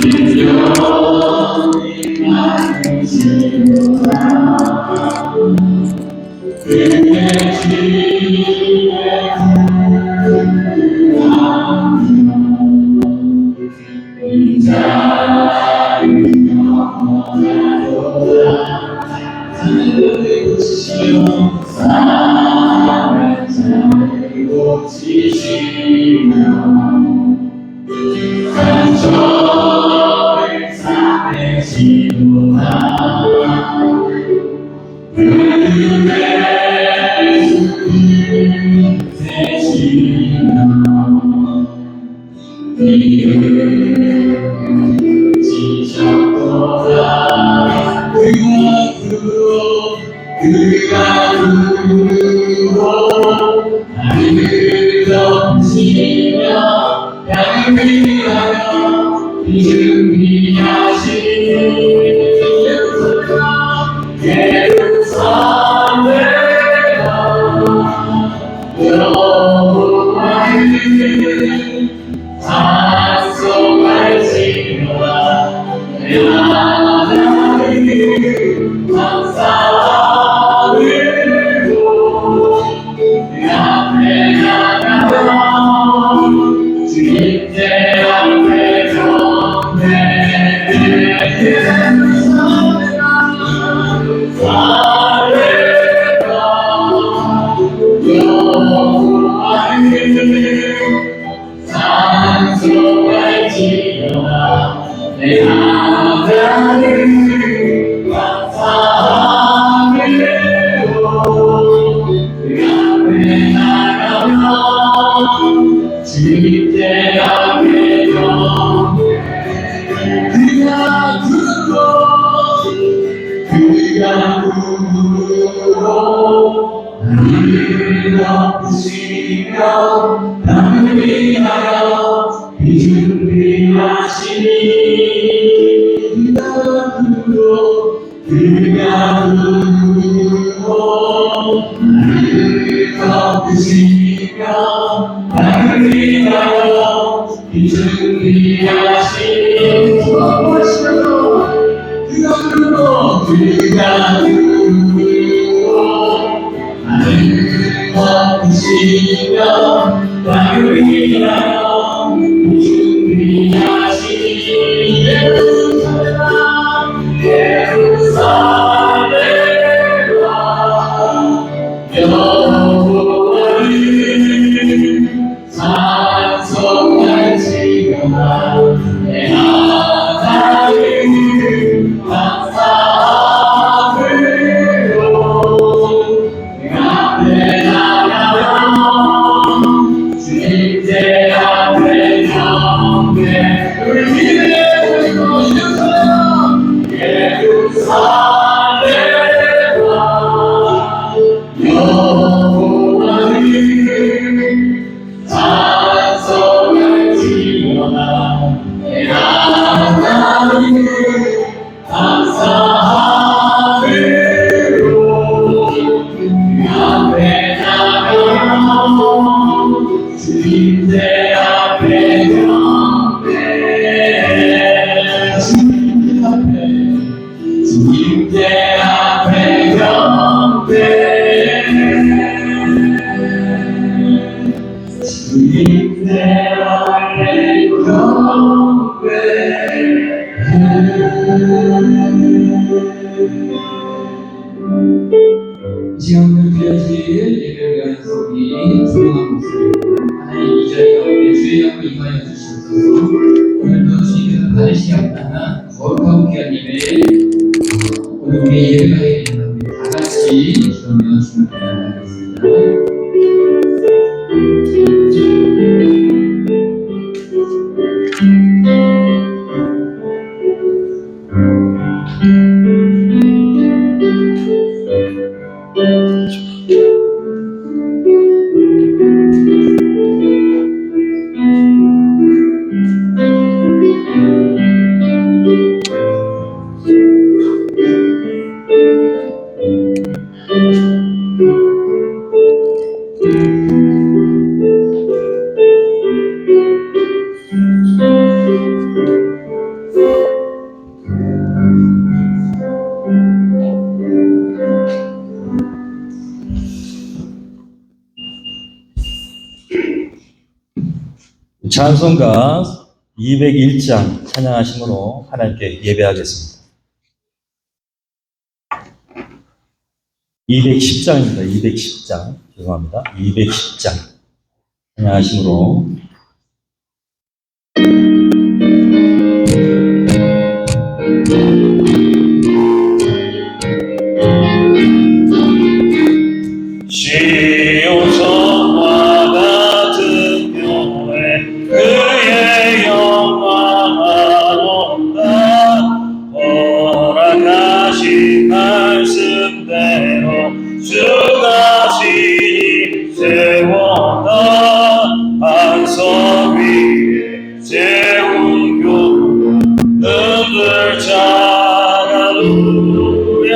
영원히 많으시구나. 그의 집에 이 자는 영원하도다. 하늘을 고치시오 사랑을 잘 고치시며 간절히 사내시구나. 그의 되시며 이을 지셨도다. 그가 구로 하늘을 덮치며 땅을 위하여 준비하신 예루살렘아 여호와를 찬송할지로다. 내 하나님 감사하리로 내 앞에 나가며 주님께 앞에 찬송할지로다. 내 하나님 감사하리로 그 앞에 나가며 주님께 앞에 그가 구로 하늘을 덮으시며 땅을 위하여 준비하시니 그가 구로 하늘을 덮으시며 땅을 위하여 준비하시니 그가 하늘을 덮으시며 땅을 위하여 준비하시니 예루살렘아 여호와를 찬송할지로다. 내 하나님 감사하리로 그 앞에 나가며 주님께 앞에 경배 우리 믿음의 예루살렘아 여호와를 찬송할지로다. 내 하나님 감사하리로 그 앞에 나가며 주님께 앞에 경배 주님께 앞에 경배 주님께 앞에 경배 이 시간부터 드려질 예배를 위한 소리 조용한 목소리로 하나님 이 자리 가운데 주의 영을 임하여 주시옵소서. 오늘도 주님께서 받으시기 합당한 거룩하고 귀한 예배 오늘 우리의 예배가 되게 된다. 우리 다 같이 기도하며 주님을 찬양하겠습니다. 찬송가 201장 찬양하심으로 하나님께 예배하겠습니다. 210장입니다. 210장. 죄송합니다. 210장 찬양하심으로 시온성과 같은 교회 그의 영광하옵다. 허락하신 말씀대로 주가 친히 세웠다. 반석 위에 세운 교회 늘 자가 누려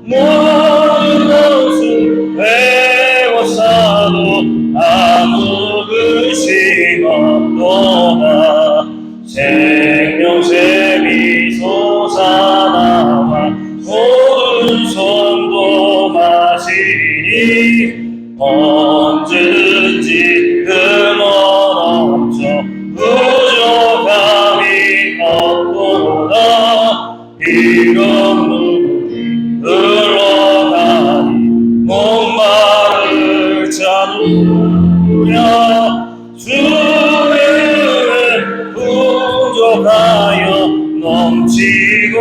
모든 것을 배워사도 아무 근심 없도다. 생명샘이 솟아나와 모든 손도 마시니 언제든지 근원 넘쳐 부족함이 없도다. 이런 눈물이 흘러가니 목마를 잡으랴. 주의 은혜 부족하여 넘치고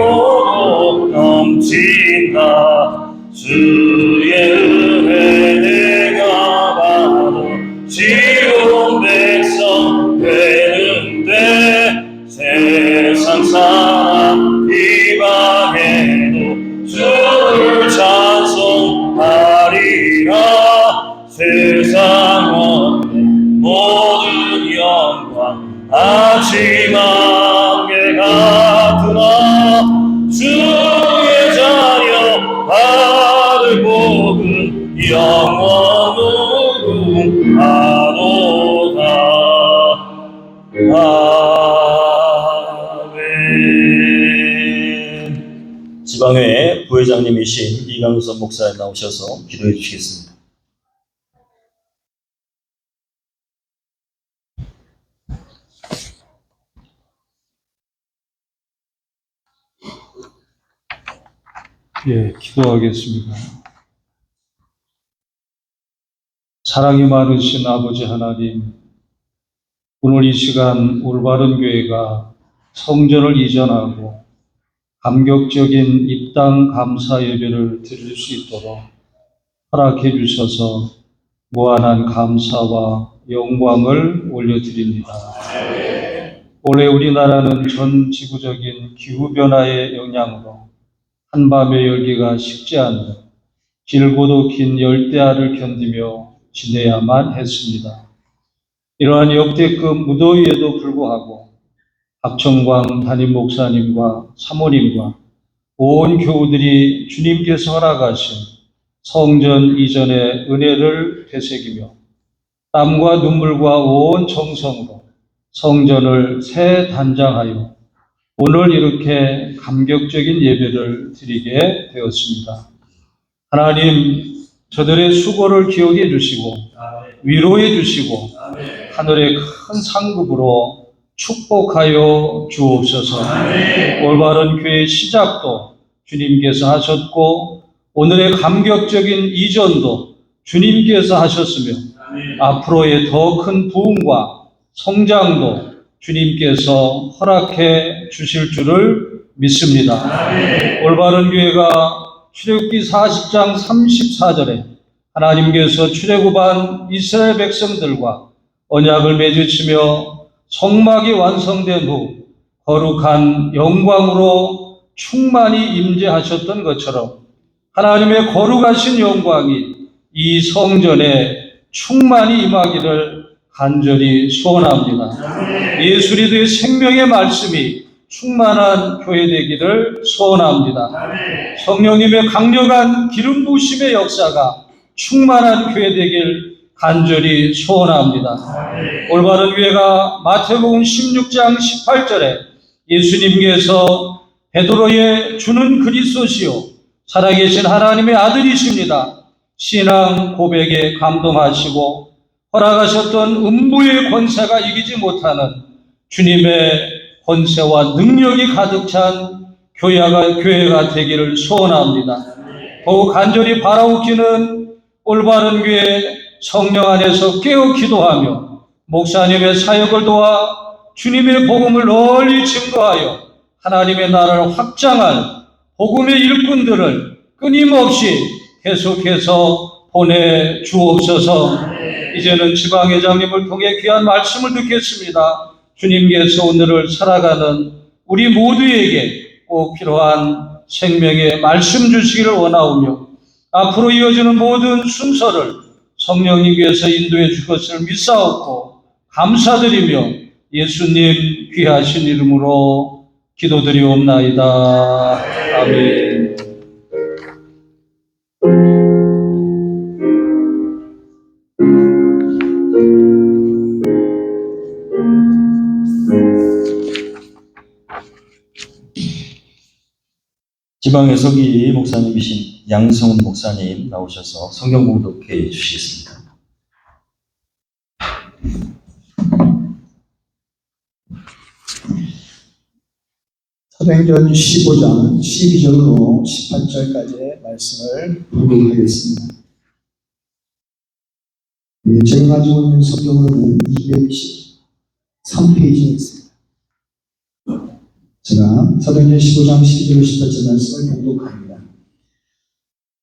넘친다. 주의 은혜 내가 받아 지온 백성 되는데 세상 사람 비방해도 주를 찬송하리라. 세상 없는 모든 영광 아침안개 같으나 주의 자녀 받을 복은 영원으로 하도다. 아멘. 지방회 부회장님이신 이강선 목사님 나오셔서 기도해 주시겠습니다. 예, 기도하겠습니다. 사랑이 많으신 아버지 하나님, 오늘 이 시간 올바른 교회가 성전을 이전하고 감격적인 입당 감사 예배를 드릴 수 있도록 허락해 주셔서 무한한 감사와 영광을 올려드립니다. 올해 우리나라는 전 지구적인 기후변화의 영향으로 한밤의 열기가 식지 않는 길고도 긴 열대야를 견디며 지내야만 했습니다. 이러한 역대급 무더위에도 불구하고 박청광 담임 목사님과 사모님과 온 교우들이 주님께서 허락하신 성전 이전의 은혜를 되새기며 땀과 눈물과 온 정성으로 성전을 새 단장하여 오늘 이렇게 감격적인 예배를 드리게 되었습니다. 하나님, 저들의 수고를 기억해 주시고 위로해 주시고 하늘의 큰 상급으로 축복하여 주옵소서. 올바른 교회 시작도 주님께서 하셨고 오늘의 감격적인 이전도 주님께서 하셨으며 앞으로의 더 큰 부흥과 성장도 주님께서 허락해 주실 줄을 믿습니다. 올바른 교회가 출애굽기 40장 34절에 하나님께서 출애굽한 이스라엘 백성들과 언약을 맺으시며 성막이 완성된 후 거룩한 영광으로 충만히 임재하셨던 것처럼 하나님의 거룩하신 영광이 이 성전에 충만히 임하기를 간절히 소원합니다. 예수 그리스도의 생명의 말씀이 충만한 교회 되기를 소원합니다. 성령님의 강력한 기름 부으심의 역사가 충만한 교회 되길 간절히 소원합니다. 올바른 교회가 마태복음 16장 18절에 예수님께서 베드로의 주는 그리스도시요 살아계신 하나님의 아들이십니다. 신앙 고백에 감동하시고 허락하셨던 음부의 권세가 이기지 못하는 주님의 권세와 능력이 가득 찬 교회가 되기를 소원합니다. 더욱 간절히 바라옵기는 올바른 교회 성령 안에서 깨어 기도하며 목사님의 사역을 도와 주님의 복음을 널리 증거하여 하나님의 나라를 확장할 복음의 일꾼들을 끊임없이 계속해서 보내주옵소서. 이제는 지방회장님을 통해 귀한 말씀을 듣겠습니다. 주님께서 오늘을 살아가는 우리 모두에게 꼭 필요한 생명의 말씀 주시기를 원하오며 앞으로 이어지는 모든 순서를 성령님께서 인도해 줄 것을 믿사옵고 감사드리며 예수님 귀하신 이름으로 기도드리옵나이다. 아멘. 지방의 서기 목사님이신 양성훈 목사님 나오셔서 성경 봉독해 주시겠습니다. 사도행전 15장 12절로 18절까지의 말씀을 봉독하겠습니다. 제가 가지고 있는 성경으로는 223페이지에 있습니다. 제가 사도행전 15장 12절로 18절 말씀을 봉독합니다.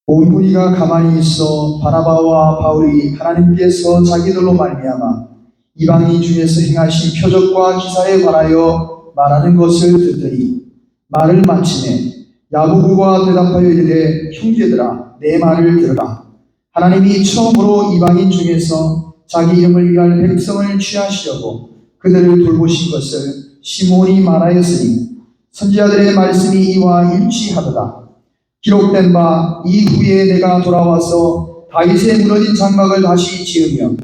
온 무리가 가만히 있어 바나바와 바울이 하나님께서 자기들로 말미암아 이방인 중에서 행하신 표적과 기사에 관하여 말하는 것을 듣더니 말을 마치매 야고보가 대답하여 이르되 형제들아 내 말을 들으라. 하나님이 처음으로 이방인 중에서 자기 이름을 위할 백성을 취하시려고 그들을 돌보신 것을 시몬이 말하였으니 선지자들의 말씀이 이와 일치하도다. 기록된 바 이후에 내가 돌아와서 다윗의 무너진 장막을 다시 지으며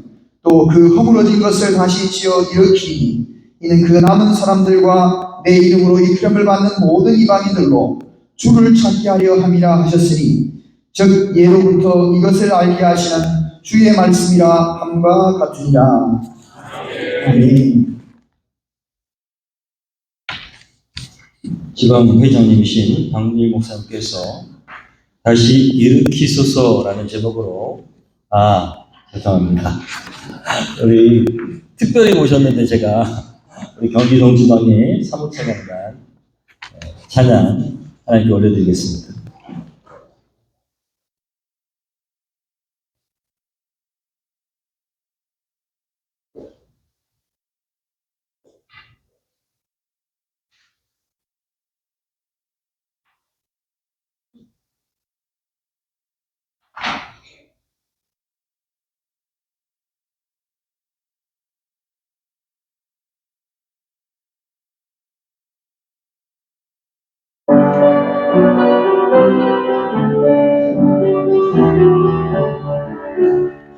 또 그 허물어진 것을 다시 지어 일으키니 이는 그 남은 사람들과 내 이름으로 이끌음을 받는 모든 이방인들로 주를 찾게 하려 함이라 하셨으니 즉 예로부터 이것을 알게 하시는 주의 말씀이라 함과 같으니라. 아멘. 지방 회장님이신 박일 목사님께서 다시 일으키소서라는 제목으로 죄송합니다. 우리 특별히 모셨는데 제가 우리 경기도 지방의 사무처장단 찬양 하나님께 올려드리겠습니다.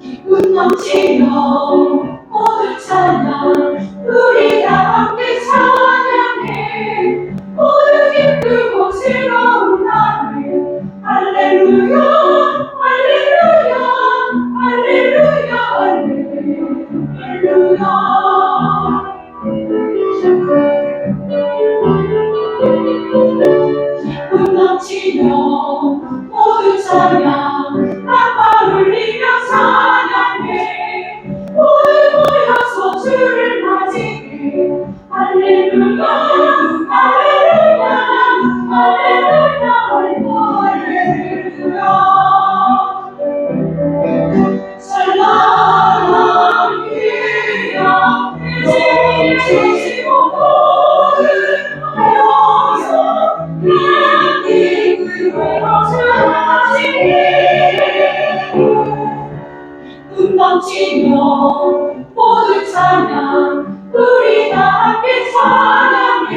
기쁨 넘치며 모두 찬양 우리 다 함께 찬양해 모두 기쁘고 즐거운 날에 할렐루야 할렐루야 할렐루야 할렐루야 기쁨 넘치며 모두 찬양 나팔 울리며 찬양해 모두 모여서 주를 맞이해 할렐루야 할렐루야 할렐루야 할렐루야 찬란한 귀야 지시고 너를 하여서 네 기쁨으로 찬양해 넘치며 모두 찬양 우리 다 함께 찬양해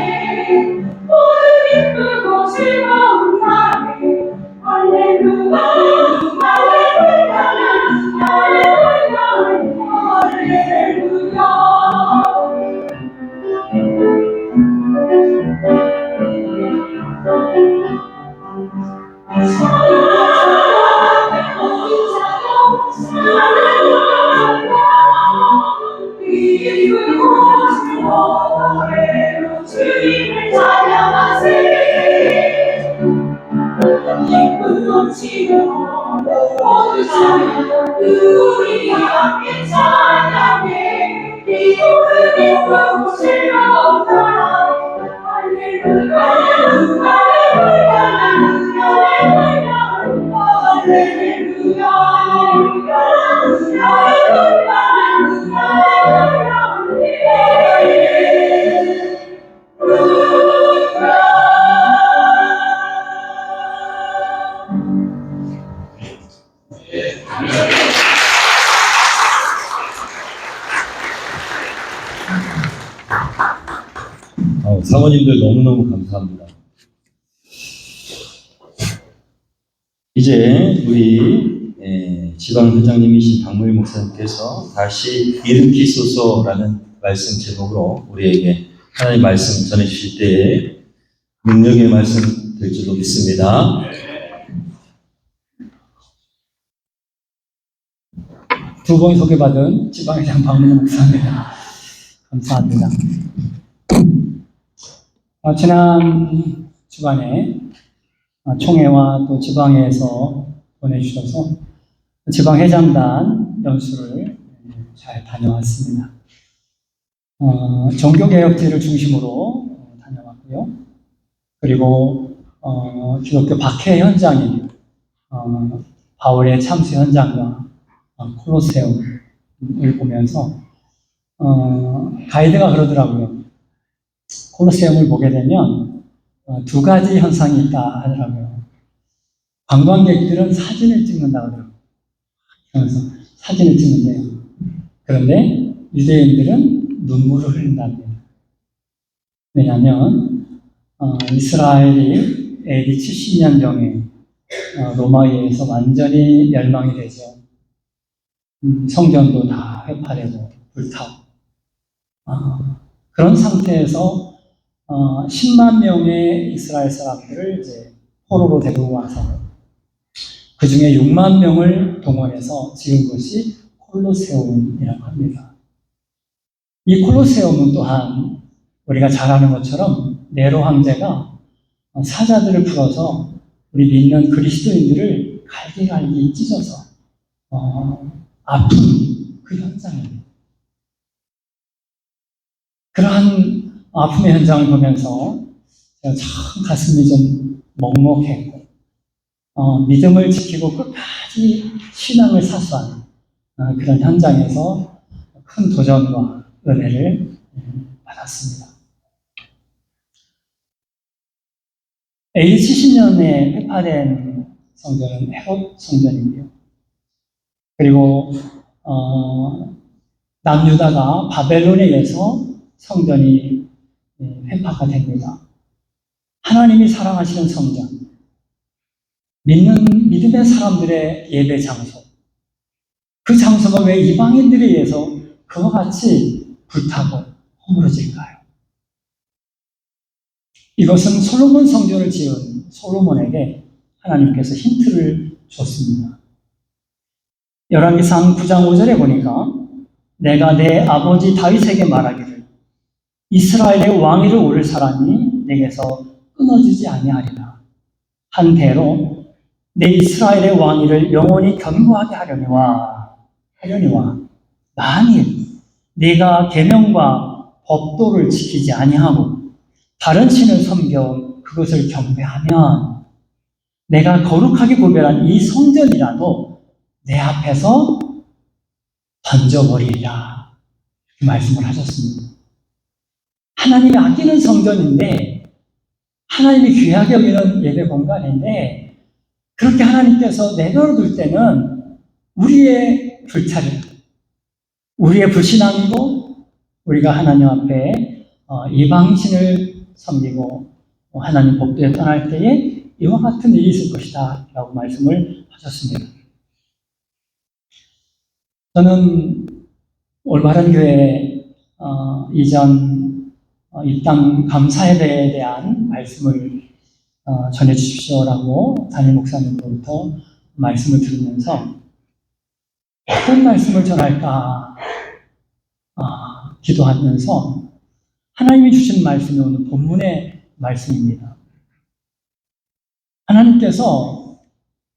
모두 기쁘고 즐거운 날에 할렐루야 할렐루야 할렐루야 할렐루야 도망치며 모두 찬양 우리 함께 찬양해 이 모든 곳을 얻어라 할렐루야 할렐루야 할렐루야 할렐루야 사모님들 너무너무 감사합니다. 이제 우리 지방회장님이신 박무일 목사님께서 다시 일으키소서라는 말씀 제목으로 우리에게 하나님의 말씀 전해주실 때에 능력의 말씀 될 줄로 믿습니다. 두 번 소개받은 지방회장 박무일 목사입니다. 감사합니다. 지난 주간에 총회와 또 지방회에서 보내주셔서 지방회장단 연수를 잘 다녀왔습니다. 종교개혁제를 중심으로 다녀왔고요. 그리고 기독교 박해 현장인 바울의 참수 현장과 콜로세움을 보면서 가이드가 그러더라고요. 콜로세움을 보게 되면 두 가지 현상이 있다 하더라고요. 관광객들은 사진을 찍는다고 하더라고요. 그래서 사진을 찍는데요. 그런데 유대인들은 눈물을 흘린답니다. 왜냐하면 이스라엘이 AD 70년경에 로마에 의해서 완전히 멸망이 되죠. 성전도 다 회파되고 불타고 그런 상태에서 10만 명의 이스라엘 사람들을 이제 포로로 데리고 와서 그 중에 6만 명을 동원해서 지은 것이 콜로세움이라고 합니다. 이 콜로세움은 또한 우리가 잘 아는 것처럼 네로 황제가 사자들을 풀어서 우리 믿는 그리스도인들을 갈기갈기 찢어서 아픈 그 현장입니다. 그러한 아픔의 현장을 보면서 제가 참 가슴이 좀 먹먹했고 믿음을 지키고 끝까지 신앙을 사수하는 그런 현장에서 큰 도전과 은혜를 받았습니다. AD 70년에 회파된 성전은 헤롯 성전이고요. 그리고 남유다가 바벨론에 의해서 성전이 회파가 됩니다. 하나님이 사랑하시는 성전, 믿음의 사람들의 예배 장소, 그 장소가 왜 이방인들에 의해서 그와 같이 불타고 허물어질까요? 이것은 솔로몬 성전을 지은 솔로몬에게 하나님께서 힌트를 줬습니다. 열왕기상 9장 5절에 보니까 내가 내 아버지 다윗에게 말하기를 이스라엘의 왕위를 오를 사람이 내게서 끊어지지 아니하리라. 한대로 내 이스라엘의 왕위를 영원히 견고하게 하려니와 만일 네가 계명과 법도를 지키지 아니하고 다른 신을 섬겨 그것을 경배하면 내가 거룩하게 구별한 이 성전이라도 내 앞에서 던져버리리라. 이렇게 말씀을 하셨습니다. 하나님이 아끼는 성전인데 하나님이 귀하게 여기는 예배 공간인데 그렇게 하나님께서 내버려둘 때는 우리의 불찰이 우리의 불신앙이고 우리가 하나님 앞에 이방신을 섬기고 하나님 법도에 떠날 때에 이와 같은 일이 있을 것이다 라고 말씀을 하셨습니다. 저는 올바른 교회 이전 입당 감사예배에 대한 말씀을 전해 주십시오라고 담임 목사님으로부터 말씀을 들으면서 어떤 말씀을 전할까 기도하면서 하나님이 주신 말씀이 오늘 본문의 말씀입니다. 하나님께서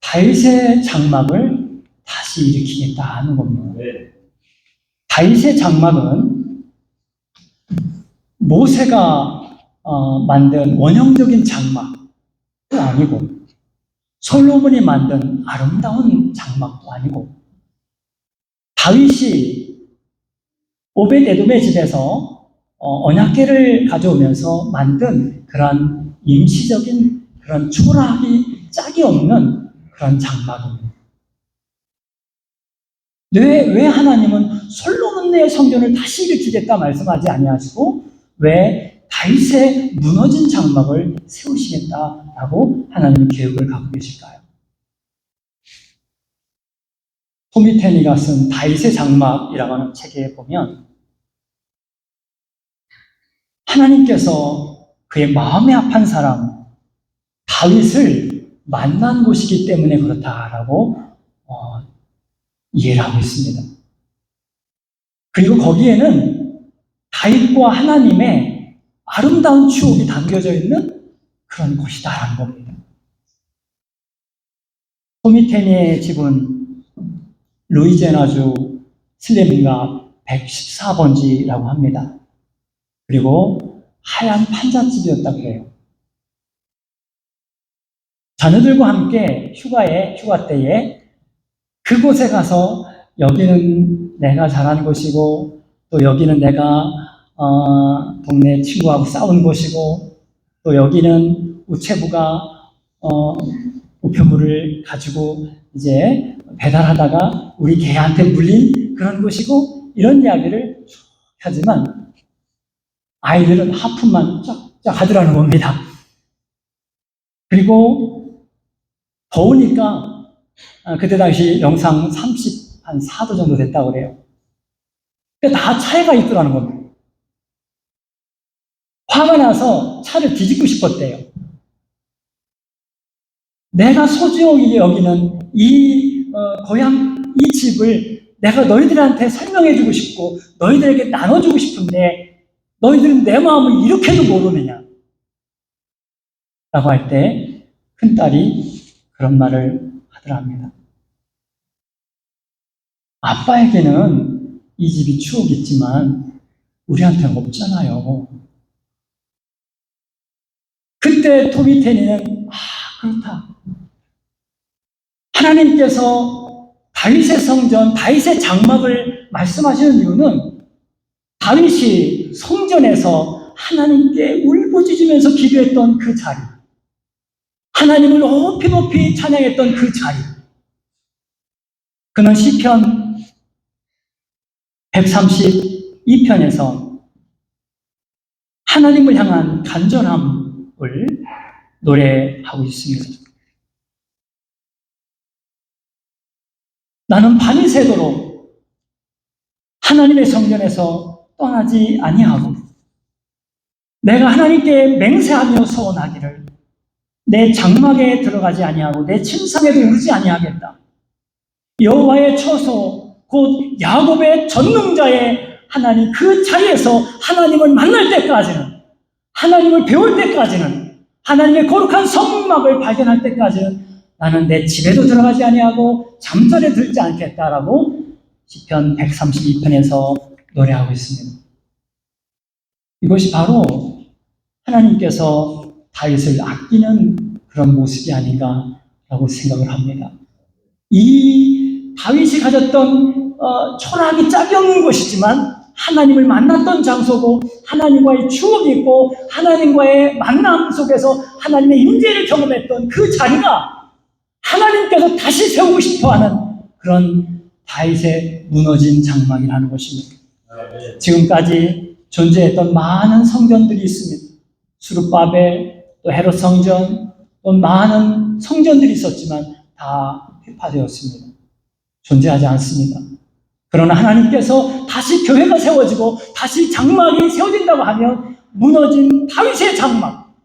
다윗의 장막을 다시 일으키겠다 하는 겁니다. 다윗의 장막은 모세가 만든 원형적인 장막도 아니고 솔로몬이 만든 아름다운 장막도 아니고 다윗이 오벳에돔의 집에서 언약궤를 가져오면서 만든 그런 임시적인 그런 초라하기 짝이 없는 그런 장막입니다. 왜 하나님은 솔로몬의 성전을 다시 일으키겠다 말씀하지 아니하시고 왜 다윗의 무너진 장막을 세우시겠다라고 하나님 계획을 갖고 계실까요? 토미 테니가 쓴 다윗의 장막이라고 하는 책에 보면 하나님께서 그의 마음에 합한 사람 다윗을 만난 곳이기 때문에 그렇다라고 이해를 하고 있습니다. 그리고 거기에는 다윗과 하나님의 아름다운 추억이 담겨져 있는 그런 곳이다라는 겁니다. 토미 테니의 집은 루이지애나주 슬레민가 114번지라고 합니다. 그리고 하얀 판잣집이었다고 해요. 자녀들과 함께 휴가 때에 그곳에 가서 여기는 내가 자란 곳이고 또 여기는 내가 동네 친구하고 싸운 곳이고 또 여기는 우체부가 우편물을 가지고 이제 배달하다가 우리 개한테 물린 그런 곳이고 이런 이야기를 쭉 하지만 아이들은 하품만 쫙쫙 하더라는 겁니다. 그리고 더우니까 그때 당시 영상 34도 정도 됐다고 그래요. 그러니까 다 차에가 있더라는 겁니다. 화가 나서 차를 뒤집고 싶었대요. 내가 소중히 여기는 이 고향 이 집을 내가 너희들한테 설명해주고 싶고 너희들에게 나눠주고 싶은데 너희들은 내 마음을 이렇게도 모르느냐 라고 할 때 큰딸이 그런 말을 하더랍니다. 아빠에게는 이 집이 추억이 있지만 우리한테는 없잖아요. 그때 토미 테니는 그렇다. 하나님께서 다윗의 성전, 다윗의 장막을 말씀하시는 이유는 다윗이 성전에서 하나님께 울부짖으면서 기도했던 그 자리, 하나님을 높이 찬양했던 그 자리, 그는 시편 132편에서 하나님을 향한 간절함을 노래하고 있습니다. 나는 밤이 새도록 하나님의 성전에서 떠나지 아니하고 내가 하나님께 맹세하며 서원하기를 내 장막에 들어가지 아니하고 내 침상에도 오르지 아니하겠다. 여호와의 처소 곧 야곱의 전능자의 하나님 그 자리에서 하나님을 만날 때까지는 하나님을 배울 때까지는 하나님의 거룩한 성막을 발견할 때까지는 나는 내 집에도 들어가지 아니하고 잠자리에 들지 않겠다라고 시편 132편에서 노래하고 있습니다. 이것이 바로 하나님께서 다윗을 아끼는 그런 모습이 아닌가라고 생각을 합니다. 이 다윗이 가졌던 초라하기 짝이 없는 것이지만 하나님을 만났던 장소고 하나님과의 추억이 있고 하나님과의 만남 속에서 하나님의 임재를 경험했던 그 자리가 하나님께서 다시 세우고 싶어하는 그런 다윗의 무너진 장막이라는 것입니다. 지금까지 존재했던 많은 성전들이 있습니다. 수르바벨, 또 헤롯 성전, 또 많은 성전들이 있었지만 다 폐파되었습니다. 존재하지 않습니다. 그러나 하나님께서 다시 교회가 세워지고 다시 장막이 세워진다고 하면 무너진 다윗의 장막,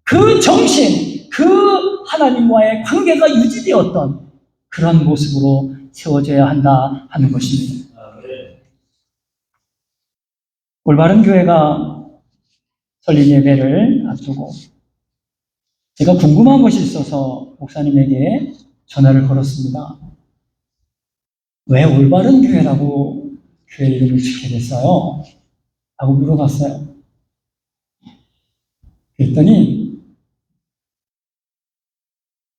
그 정신, 그 하나님과의 관계가 유지되었던 그런 모습으로 세워져야 한다 하는 것입니다. 올바른 교회가 설립 예배를 앞두고 제가 궁금한 것이 있어서 목사님에게 전화를 걸었습니다. 왜 올바른 교회라고 교회 이름을 짓게 됐어요? 하고 물어봤어요. 그랬더니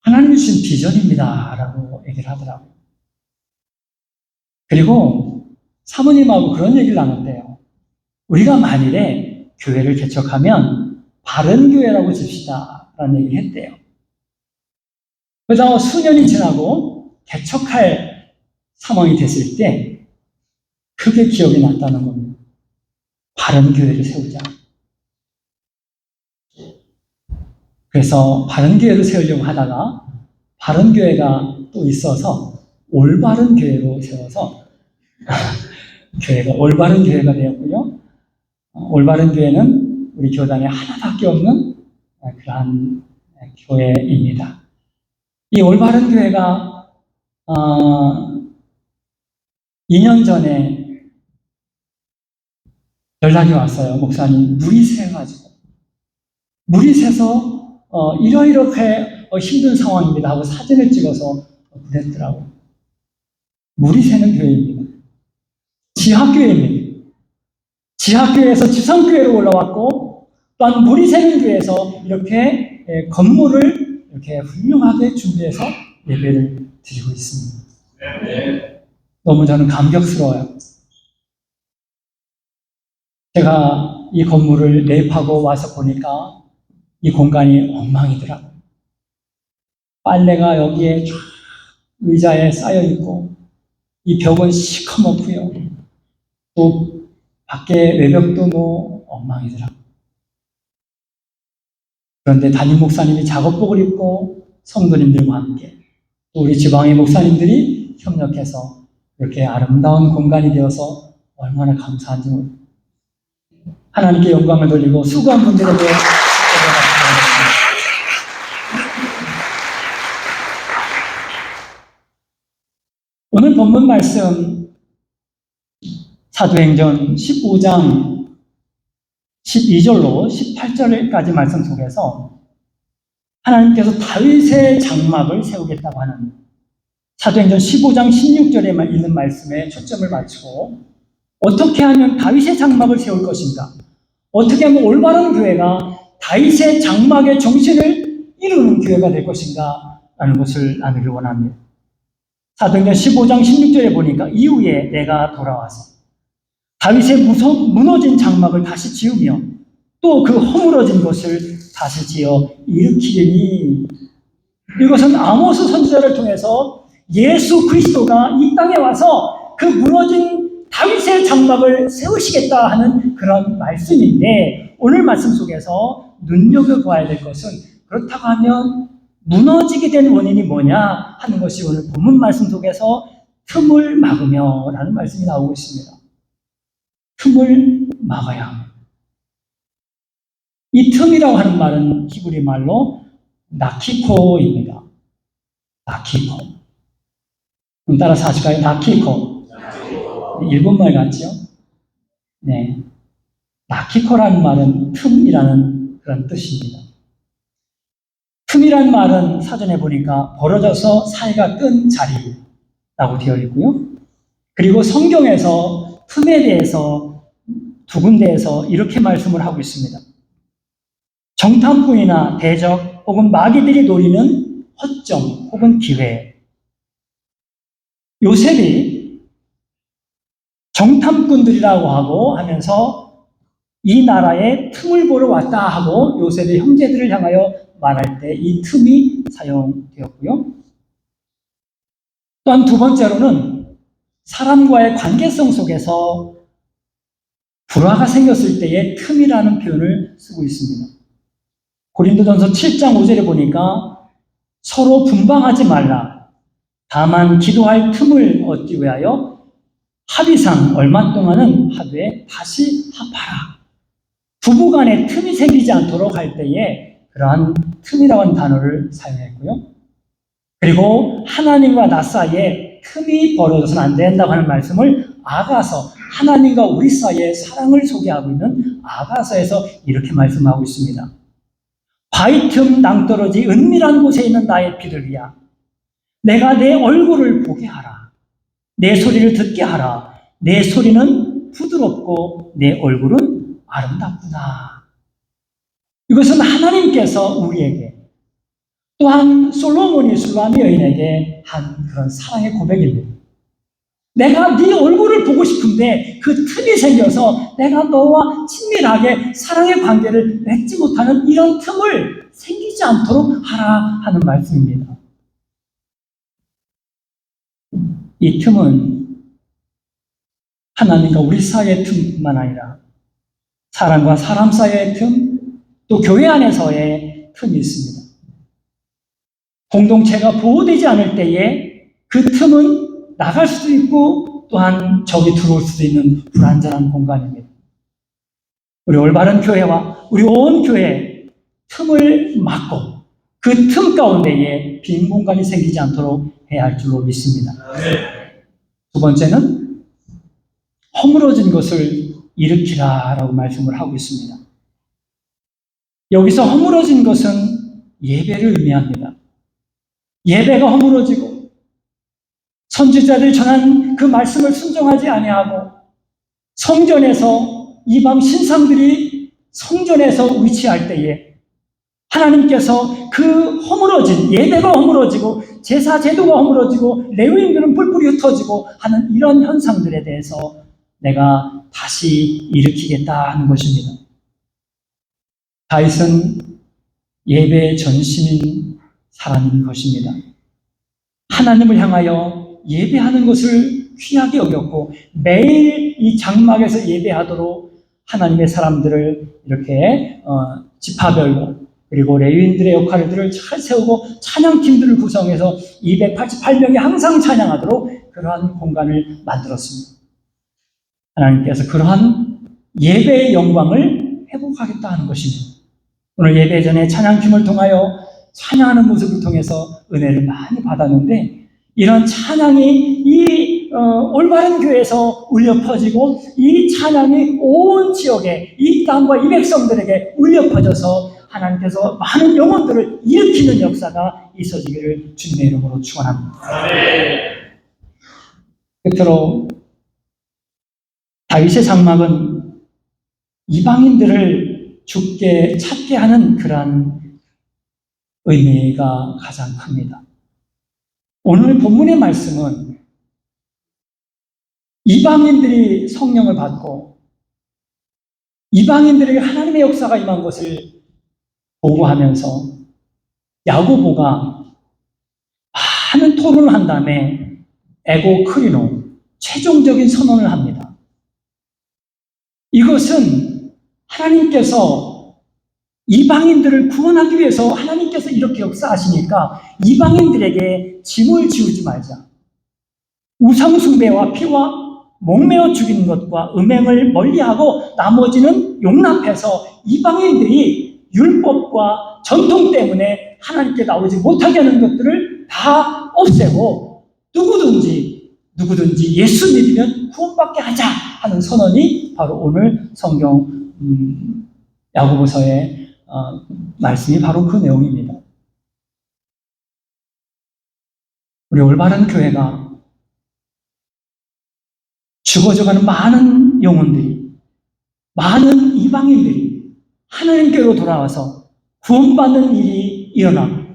하나님이 주신 비전입니다 라고 얘기를 하더라고요. 그리고 사모님하고 그런 얘기를 나눴대요. 우리가 만일에 교회를 개척하면 바른 교회라고 칩시다 라는 얘기를 했대요. 그러다가 수년이 지나고 개척할 상황이 됐을 때 크게 기억이 났다는 겁니다. 바른 교회를 세우자. 그래서 바른 교회를 세우려고 하다가 바른 교회가 또 있어서 올바른 교회로 세워서 교회가 올바른 교회가 되었고요. 올바른 교회는 우리 교단에 하나밖에 없는 그러한 교회입니다. 이 올바른 교회가 2년 전에 연락이 왔어요. 목사님, 물이 새가지고 물이 새서 이렇게 힘든 상황입니다 하고 사진을 찍어서 보냈더라고요. 물이 새는 교회입니다. 지하교회입니다. 지하교회에서 지상교회로 올라왔고 또한 물이 새는 교회에서 이렇게 건물을 이렇게 훌륭하게 준비해서 예배를 드리고 있습니다. 너무 저는 감격스러워요. 제가 이 건물을 매입하고 와서 보니까 이 공간이 엉망이더라고요. 빨래가 여기에 쫙 의자에 쌓여 있고 이 벽은 시커멓고요. 또 밖에 외벽도 뭐 엉망이더라고요. 그런데 담임 목사님이 작업복을 입고 성도님들과 함께 또 우리 지방의 목사님들이 협력해서 이렇게 아름다운 공간이 되어서 얼마나 감사한지 모릅니다. 하나님께 영광을 돌리고 수고한 분들에게 오늘 본문 말씀 사도행전 15장 12절로 18절까지 말씀 속에서 하나님께서 다윗의 장막을 세우겠다고 하는 사도행전 15장 16절에 있는 말씀에 초점을 맞추고 어떻게 하면 다윗의 장막을 세울 것인가? 어떻게 하면 올바른 교회가 다윗의 장막의 정신을 이루는 교회가 될 것인가? 라는 것을 나누길 원합니다. 사도행전 15장 16절에 보니까 이후에 내가 돌아와서 다윗의 무너진 장막을 다시 지으며 또 그 허물어진 것을 다시 지어 일으키리니 이것은 아모스 선지자를 통해서 예수 그리스도가 이 땅에 와서 그 무너진 다윗의 장막을 세우시겠다 하는 그런 말씀인데 오늘 말씀 속에서 눈여겨봐야 될 것은 그렇다고 하면 무너지게 된 원인이 뭐냐 하는 것이 오늘 본문 말씀 속에서 틈을 막으며 라는 말씀이 나오고 있습니다. 틈을 막아야 합니다. 이 틈이라고 하는 말은 히브리 말로 나키코입니다. 나키코. 따라서 하실까요? 나키코. 일본말 같죠? 네. 나키코라는 말은 틈이라는 그런 뜻입니다. 틈이란 말은 사전에 보니까 벌어져서 사이가 끈 자리라고 되어 있고요. 그리고 성경에서 틈에 대해서 두 군데에서 이렇게 말씀을 하고 있습니다. 정탐꾼이나 대적 혹은 마귀들이 노리는 허점 혹은 기회. 요셉이 정탐꾼들이라고 하고 하면서 이 나라에 틈을 보러 왔다 하고 요셉의 형제들을 향하여 말할 때 이 틈이 사용되었고요. 또한 두 번째로는 사람과의 관계성 속에서 불화가 생겼을 때의 틈이라는 표현을 쓰고 있습니다. 고린도전서 7장 5절에 보니까 서로 분방하지 말라. 다만 기도할 틈을 얻기 위하여 합의상 얼마 동안은 하되 다시 합하라. 부부간에 틈이 생기지 않도록 할 때에 그러한 틈이라고 하는 단어를 사용했고요. 그리고 하나님과 나 사이에 틈이 벌어져서는 안 된다고 하는 말씀을 아가서, 하나님과 우리 사이의 사랑을 소개하고 있는 아가서에서 이렇게 말씀하고 있습니다. 바위 틈 낭떠러지 은밀한 곳에 있는 나의 비둘기야. 내가 내 얼굴을 보게 하라. 내 소리를 듣게 하라. 내 소리는 부드럽고 내 얼굴은 아름답구나. 이것은 하나님께서 우리에게 또한 솔로몬이 술라미 여인에게 한 그런 사랑의 고백입니다. 내가 네 얼굴을 보고 싶은데 그 틈이 생겨서 내가 너와 친밀하게 사랑의 관계를 맺지 못하는 이런 틈을 생기지 않도록 하라 하는 말씀입니다. 이 틈은 하나님과 우리 사이의 틈뿐만 아니라 사람과 사람 사이의 틈, 또 교회 안에서의 틈이 있습니다. 공동체가 보호되지 않을 때에 그 틈은 나갈 수도 있고 또한 적이 들어올 수도 있는 불안전한 공간입니다. 우리 올바른 교회와 우리 온 교회 틈을 막고 그 틈 가운데에 빈 공간이 생기지 않도록 해야 할 줄로 믿습니다. 두 번째는 허물어진 것을 일으키라라고 말씀을 하고 있습니다. 여기서 허물어진 것은 예배를 의미합니다. 예배가 허물어지고 선지자들이 전한 그 말씀을 순종하지 아니하고 성전에서 이방 신상들이 성전에서 위치할 때에 하나님께서 그 허물어진 예배가 허물어지고 제사 제도가 허물어지고 레위인들은 뿔뿔이 흩어지고 하는 이런 현상들에 대해서 내가 다시 일으키겠다 하는 것입니다. 다윗은 예배의 전신인 사람인 것입니다. 하나님을 향하여 예배하는 것을 귀하게 여겼고 매일 이 장막에서 예배하도록 하나님의 사람들을 이렇게 지파별로 그리고 레위인들의 역할들을 잘 세우고 찬양팀들을 구성해서 288명이 항상 찬양하도록 그러한 공간을 만들었습니다. 하나님께서 그러한 예배의 영광을 회복하겠다 하는 것입니다. 오늘 예배 전에 찬양팀을 통하여 찬양하는 모습을 통해서 은혜를 많이 받았는데 이런 찬양이 이 올바른 교회에서 울려 퍼지고 이 찬양이 온 지역에 이 땅과 이 백성들에게 울려 퍼져서 하나님께서 많은 영혼들을 일으키는 역사가 있어지기를 주님의 이름으로 축원합니다. 끝으로 다윗의 장막은 이방인들을 죽게 찾게 하는 그러한 의미가 가장 큽니다. 오늘 본문의 말씀은 이방인들이 성령을 받고 이방인들에게 하나님의 역사가 임한 것을 보고하면서 야고보가 많은 토론을 한 다음에 에고 크리노 최종적인 선언을 합니다. 이것은 하나님께서 이방인들을 구원하기 위해서 하나님께서 이렇게 역사하시니까 이방인들에게 짐을 지우지 말자. 우상숭배와 피와 목매어 죽이는 것과 음행을 멀리하고 나머지는 용납해서 이방인들이 율법과 전통 때문에 하나님께 나오지 못하게 하는 것들을 다 없애고 누구든지 예수 믿으면 구원받게 하자 하는 선언이 바로 오늘 성경 야고보서의 말씀이 바로 그 내용입니다. 우리 올바른 교회가 죽어져가는 많은 영혼들이 많은 이방인들이 하나님께로 돌아와서 구원받는 일이 일어나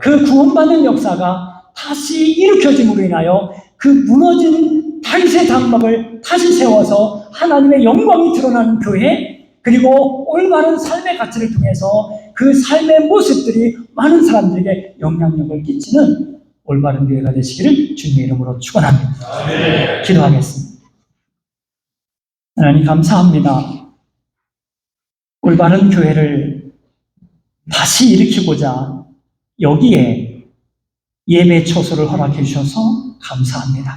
그 구원받는 역사가 다시 일으켜짐으로 인하여 그 무너진 다윗의 장막을 다시 세워서 하나님의 영광이 드러나는 교회 그리고 올바른 삶의 가치를 통해서 그 삶의 모습들이 많은 사람들에게 영향력을 끼치는 올바른 교회가 되시기를 주님의 이름으로 축원합니다. 기도하겠습니다. 하나님 감사합니다. 올바른 교회를 다시 일으키고자 여기에 예배 처소를 허락해 주셔서 감사합니다.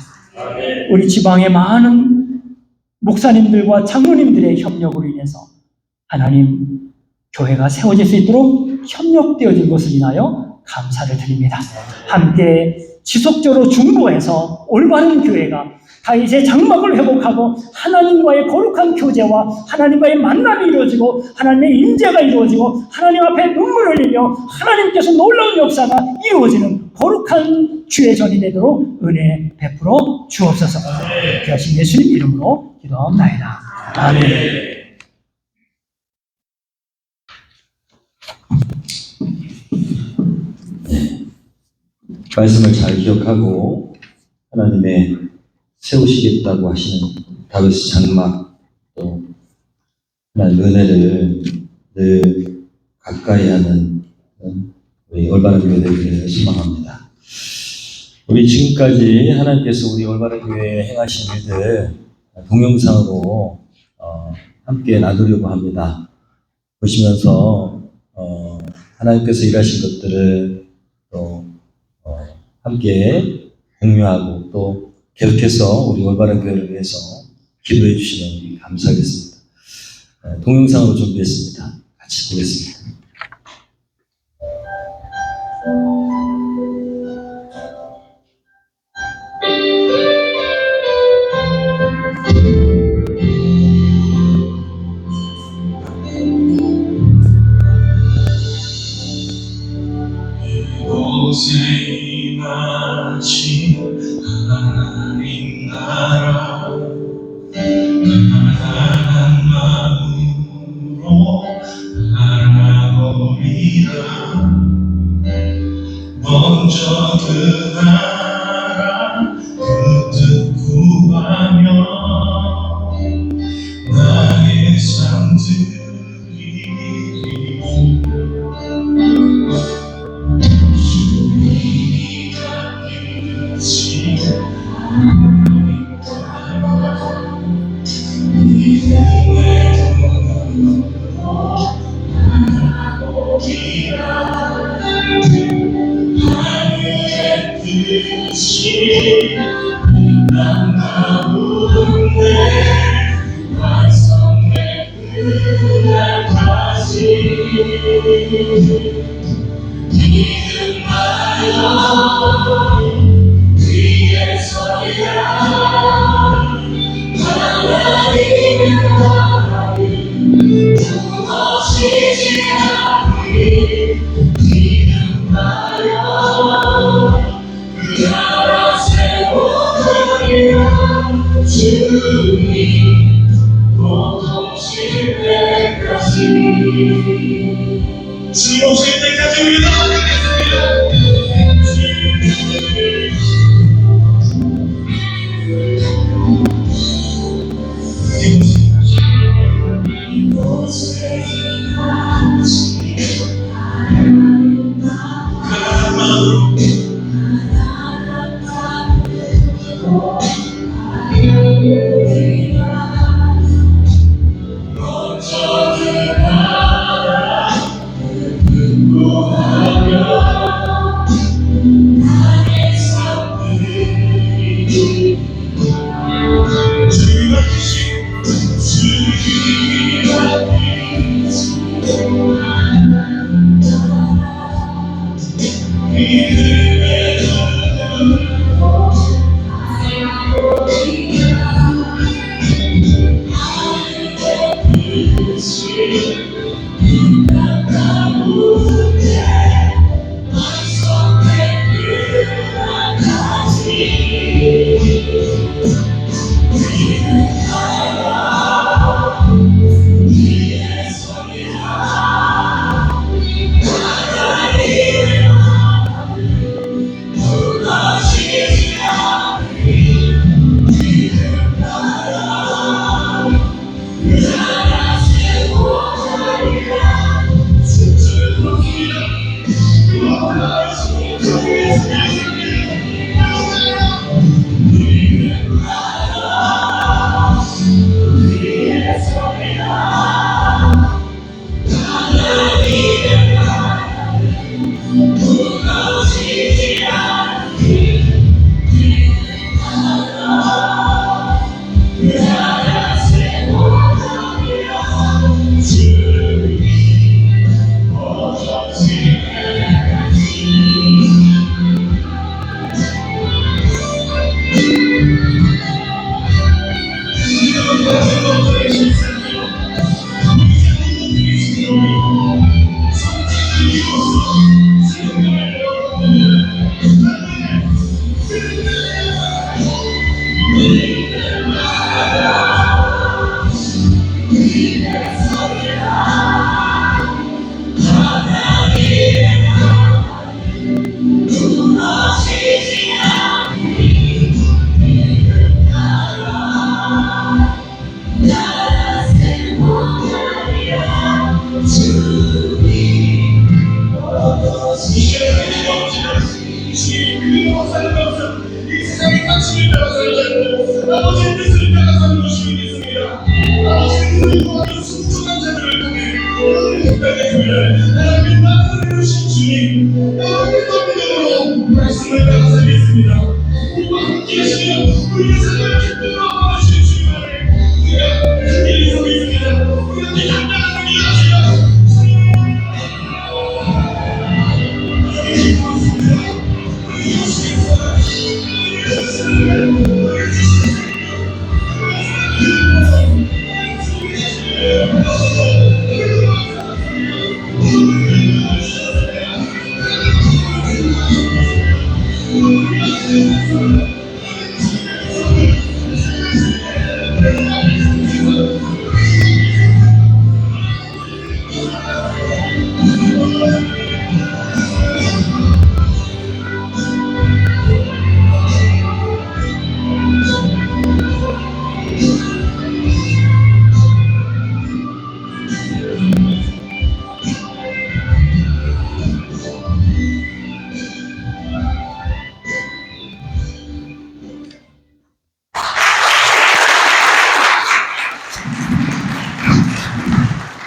우리 지방의 많은 목사님들과 장로님들의 협력으로 인해서 하나님 교회가 세워질 수 있도록 협력되어진 것을 인하여 감사를 드립니다. 함께 지속적으로 중보해서 올바른 교회가 다윗의 장막을 회복하고 하나님과의 거룩한 교제와 하나님과의 만남이 이루어지고 하나님의 임재가 이루어지고 하나님 앞에 눈물을 흘리며 하나님께서 놀라운 역사가 이루어지는 거룩한 주의 전이 되도록 은혜 베풀어 주옵소서. 귀하신 예수님 이름으로 기도하옵나이다. 아멘. 말씀을 잘 기억하고 하나님의 세우시겠다고 하시는 다윗의 장막 또 하나님 은혜를 늘 가까이 하는 우리 올바른 교회 되기를 소망합니다. 우리 지금까지 하나님께서 우리 올바른 교회에 행하신 일들 동영상으로 함께 나누려고 합니다. 보시면서 하나님께서 일하신 것들을 또 함께 공유하고 또 계속해서 우리 올바른 교회를 위해서 기도해 주시면 감사하겠습니다. 동영상으로 준비했습니다. 같이 보겠습니다. 이곳에 임하신 하나님 나라 가난한 마음으로 바라보리라. 먼저 그 나라 그 뜻 구하며 나의 삶 드리리. 주님이 맡기신 하늘의 뜻이 난 가운데 완성될 그날까지 믿음하여 위에 서리라. 하나님의 나라를 무너지지 않으리. 믿음하여 그 나라 세워가리라. 주님 곧 오실 때까지. 주님 오실 때까지 우리 나아가겠습니다. 이 세상의 가치를 따라 살지 않고 아버지의 뜻을 따라 사는 것이 믿습니다. 아버지의 뜻을 구하는 순종한 자들을 통해 이 땅의 교회를 하나님의 나라를 이루신 주님, 하나님의 믿음으로 말씀을 따라 살겠습니다. 우리와 함께 하시며 우리의 삶을 기쁨으로 받으시는 주님을 우리가 크게 인정했습니다. 우리가 이 당당한 분이 하시라.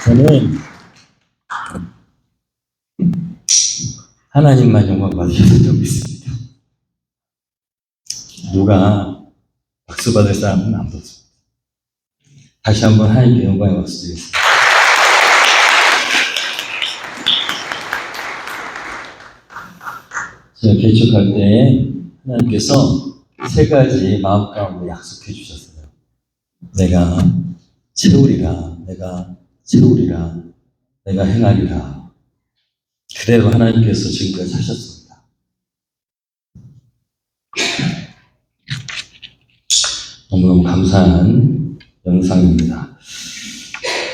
저는 하나님만 영광 받으셨으면 좋겠습니다. 누가 박수 받을 사람은 아무도 없습니다. 다시 한번 하나님께 영광의 박수 드리겠습니다. 제가 개척할 때 하나님께서 세 가지 마음 가운데 약속해 주셨어요. 내가 채우리라, 내가 채우리라, 내가 행하리라. 그대로 하나님께서 지금까지 하셨습니다. 너무너무 감사한 영상입니다.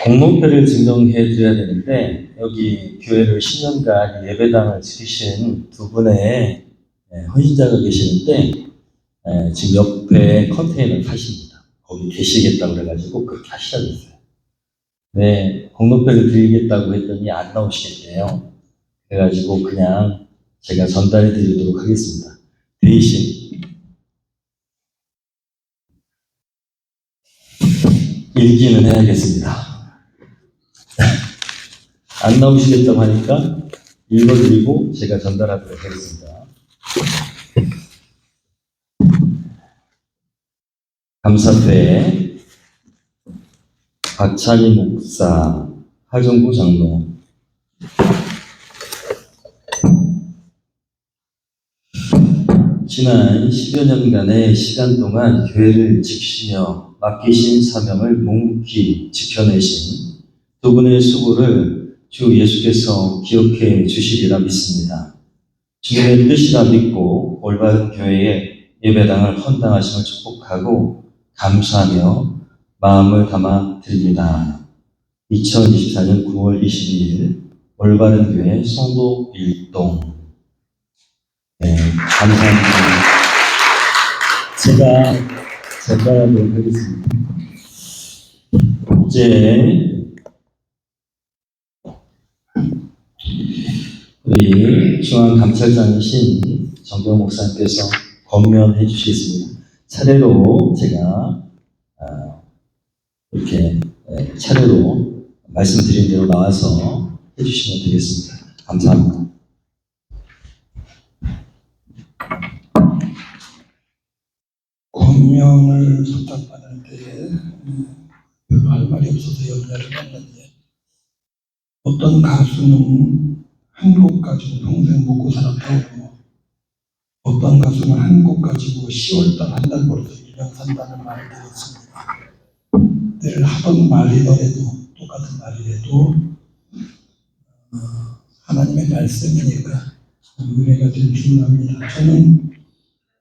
공로표를 증정해 드려야 되는데 여기 교회를 10년간 예배당을 지키신 두 분의 헌신자가 계시는데 지금 옆에 컨테이너를 파십니다. 거기 계시겠다고 그래가지고 그렇게 하시라고 했어요. 네, 공로표를 드리겠다고 했더니 안 나오시겠대요. 그래가지고 그냥 제가 전달해 드리도록 하겠습니다. 대신 읽기는 해야겠습니다. 안 나오시겠다고 하니까 읽어드리고 제가 전달하도록 하겠습니다. 감사패 박찬희 목사, 하정구 장로. 지난 10여 년간의 시간 동안 교회를 지키시며 맡기신 사명을 묵묵히 지켜내신 두 분의 수고를 주 예수께서 기억해 주시리라 믿습니다. 주님의 뜻이라 믿고 올바른 교회에 예배당을 헌당하심을 축복하고 감사하며 마음을 담아 드립니다. 2024년 9월 22일 올바른 교회 성도 일동. 네, 감사합니다. 제가 전달하도록 하겠습니다. 이제 우리 중앙감찰장이신 정병 목사님께서 권면해 주시겠습니다. 차례로 제가 이렇게 차례로 말씀드린 대로 나와서 해주시면 되겠습니다. 감사합니다. 권명을 부탁받을 때에 별로 할 말이 없어서 연락을 했는데, 어떤 가수는 한 곡 가지고 평생 먹고 살았다고, 어떤 가수는 한 곡 가지고 10월달 한 달 벌어서 1년 산다는 말을 들었습니다. 늘 하던 말이더라도, 똑같은 말이라도 하나님의 말씀이니까 은혜가 될 줄 압니다. 저는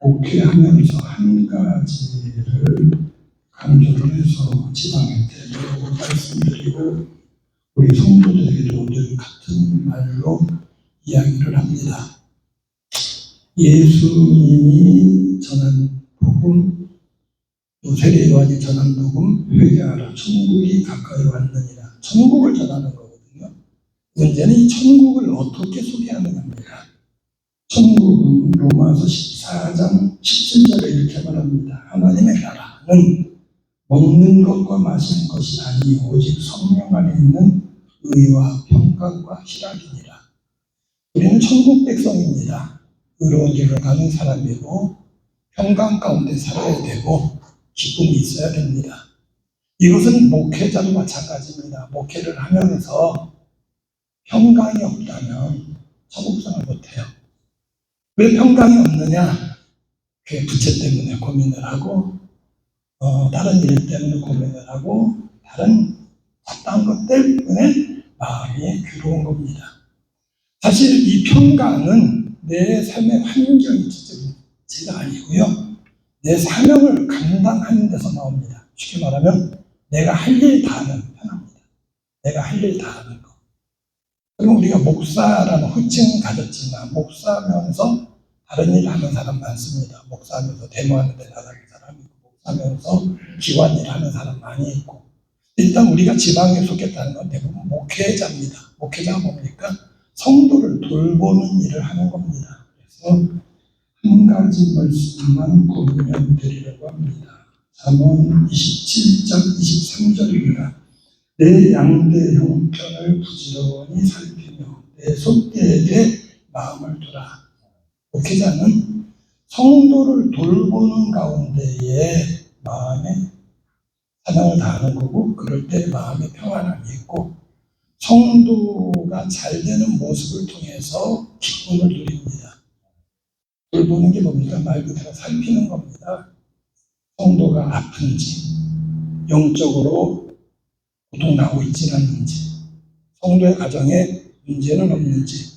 목회하면서 한 가지를 강조를 해서 지방에 대해서 말씀드리고 우리 성도들에게도 늘 같은 말로 이야기를 합니다. 예수님이 전한 복음, 또 세례요한이 전한 복음, 회개하라 천국이 가까이 왔느니라. 천국을 전하는 거거든요. 문제는 이 천국을 어떻게 소개하느냐입니다. 천국은 로마서 14장 17절에 이렇게 말합니다. 하나님의 나라는 먹는 것과 마시는 것이 아니요 오직 성령 안에 있는 의와 평강과 희락이니라. 우리는 천국 백성입니다. 의로운 길로 가는 사람이고 평강 가운데 살아야 되고 기쁨이 있어야 됩니다. 이것은 목회자도 마찬가지입니다. 목회를 하면서 평강이 없다면 천국생활 못해요. 왜 평강이 없느냐? 그 부채 때문에 고민을 하고 다른 일 때문에 고민을 하고 다른 어떤 것 때문에 마음이 괴로운 겁니다. 사실 이 평강은 내 삶의 환경이 제가 아니고요. 내 사명을 감당하는 데서 나옵니다. 쉽게 말하면 내가 할 일 다 하면 편합니다. 내가 할 일 다 하는 거. 그럼 우리가 목사라는 호칭은 가졌지만 목사하면서 다른 일 하는 사람 많습니다. 목사하면서 데모하는 데 나가는 사람 있고 목사하면서 기관 일 하는 사람 많이 있고 일단 우리가 지방에 속했다는 건 대부분 목회자입니다. 목회자가 뭡니까? 성도를 돌보는 일을 하는 겁니다. 그래서 한 가지 말씀만 고민해 드리려고 합니다. 잠언 27장 23절입니다. 내 양대 형편을 부지런히 살피며 내 속되에게 마음을 두라. 목회자는 성도를 돌보는 가운데에 마음에 사랑을 다하는 거고 그럴 때 마음에 평안함이 있고 성도가 잘 되는 모습을 통해서 기쁨을 누립니다. 돌보는 게 뭡니까? 말 그대로 살피는 겁니다. 성도가 아픈지 영적으로 고통나고 있지는 않는지 성도의 가정에 문제는 없는지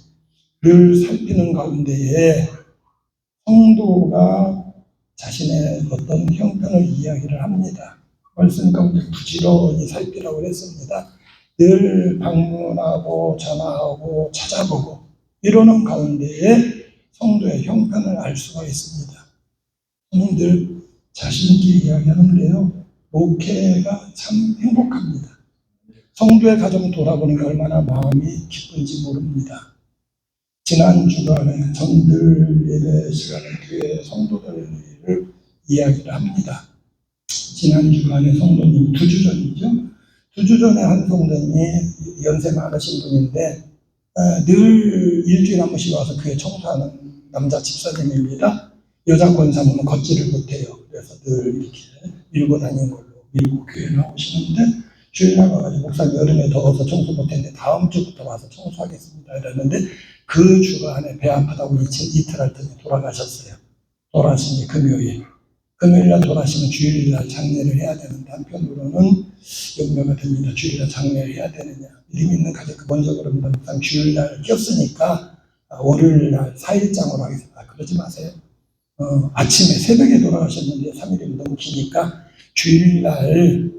를 살피는 가운데에 성도가 자신의 어떤 형편을 이야기를 합니다. 말씀 가운데 부지런히 살피라고 했습니다. 늘 방문하고 전화하고 찾아보고 이러는 가운데에 성도의 형편을 알 수가 있습니다. 저는 늘 자신있게 이야기하는데요. 목회가 참 행복합니다. 성도의 가정 돌아보는 게 얼마나 마음이 기쁜지 모릅니다. 지난 주간에 전들 예배 시간에 교회 성도들을 이야기를 합니다. 지난 주간에 성도님이 2주 전이죠. 2주 전에 한 성도님이 연세 많으신 분인데 늘 일주일에 한 번씩 와서 교회 청소하는 남자 집사님입니다. 여자 권사님은 걷지를 못해요. 그래서 늘 이렇게 밀고 다니는 걸로 밀고 교회 나오시는데 주일날 와가지고 목사님 여름에 더워서 청소 못했는데 다음 주부터 와서 청소하겠습니다 이랬는데 그 주간에 배 아프다고 이틀 할 때에 돌아가셨어요. 돌아가신 게 금요일날 돌아가시면 주일날 장례를 해야 되는데 한편으로는 염려가 됩니다. 주일날 장례를 해야 되느냐. 믿음 있는 가족 먼저 그럽니다. 목사님 주일날 꼈으니까 월요일날 4일장으로 하겠습니다. 그러지 마세요. 아침에 새벽에 돌아가셨는데 3일이면 너무 기니까 주일날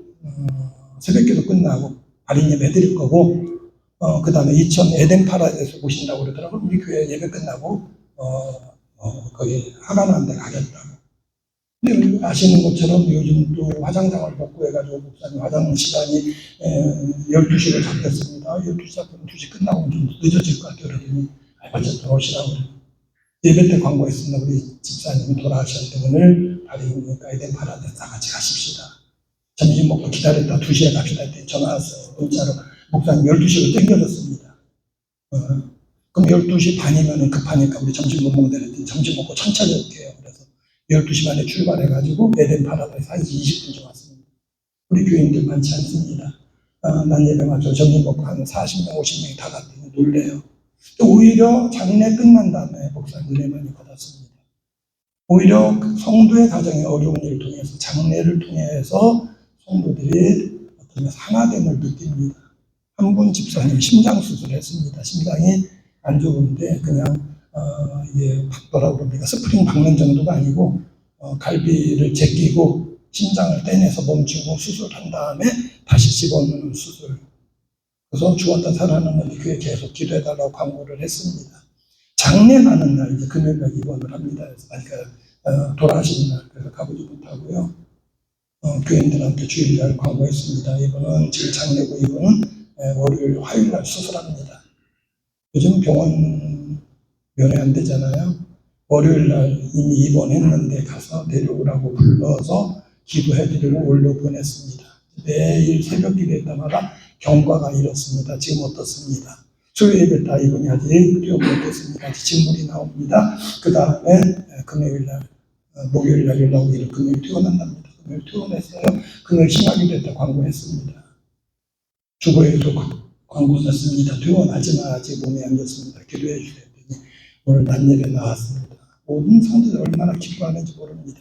새벽기도 끝나고 발인 예배 드릴 거고 그 다음에 이천 에덴 파라다이스 오신다고 그러더라고요. 우리 교회 예배 끝나고 거기 하가나한 데 가겠다고. 근데 아시는 것처럼 요즘 또 화장장을 벗고 해가지고 목사님 화장 시간이 12시를 잡혔습니다. 12시 잡히면 2시 끝나고 좀 늦어질 것 같아요. 그러더니 먼저 들어오시라고 그래요. 예배 때 광고했습니다. 우리 집사님이 돌아가셨는데 오늘 발인이니까 에덴 파라다이스 다 같이 가십시다. 점심 먹고 기다렸다 2시에 갑시다 했더니 전화 왔어요. 문자로 목사님 12시로 땡겨졌습니다. 그럼 12시 반이면 급하니까 우리 점심 못 먹는다 했더니 점심 먹고 천천히 올게요. 그래서 12시 반에 출발해가지고 에덴 파라다이스 한 20분 좀 왔습니다. 우리 교인들 많지 않습니다. 난 예배 맞춰 점심 먹고 한 40명 50명이 다 갔더니 놀래요. 또 오히려 장례 끝난 다음에 목사님 은혜 많이 받았습니다. 오히려 성도의 가정의 어려운 일을 통해서 장례를 통해서 성도들이 어떤 하나됨을 느낍니다. 한 분 집사님 심장 수술했습니다. 심장이 안 좋은데 그냥 이게 박도라고 그럽니다. 스프링 박는 정도가 아니고 갈비를 제끼고 심장을 떼내서 멈추고 수술한 다음에 다시 집어넣는 수술. 그래서 죽었다 살아나는 교회 계속 기도해달라고 광고를 했습니다. 장례 나는 날 이제 금요일날 입원을 합니다. 그러니까 돌아가시는 날. 그래서 가보지 못하고요. 교인들한테 주일날 광고했습니다. 이분은 지금 장례고 이분은 월요일 화요일날 수술합니다. 요즘 병원 면회 안 되잖아요. 월요일날 이미 입원했는데 가서 데려오라고 불러서 기도해드리고 올려보냈습니다. 매일 새벽 기도할 때마다 경과가 이렇습니다. 지금 어떻습니다. 수요 예배 다 이분이 아직 뛰어 못했습니다. 진물이 나옵니다. 그 다음에 금요일날, 목요일날 연락 오기를 금요일 퇴원한답니다. 금요일 퇴원했어요. 금요일 심하게 됐다 광고했습니다. 주보에도 광고 넣습니다. 퇴원하지만 아직 몸이 안 좋습니다. 기도해 주세요. 오늘 난 예배 나왔습니다. 모든 성도들이 얼마나 기뻐하는지 모릅니다.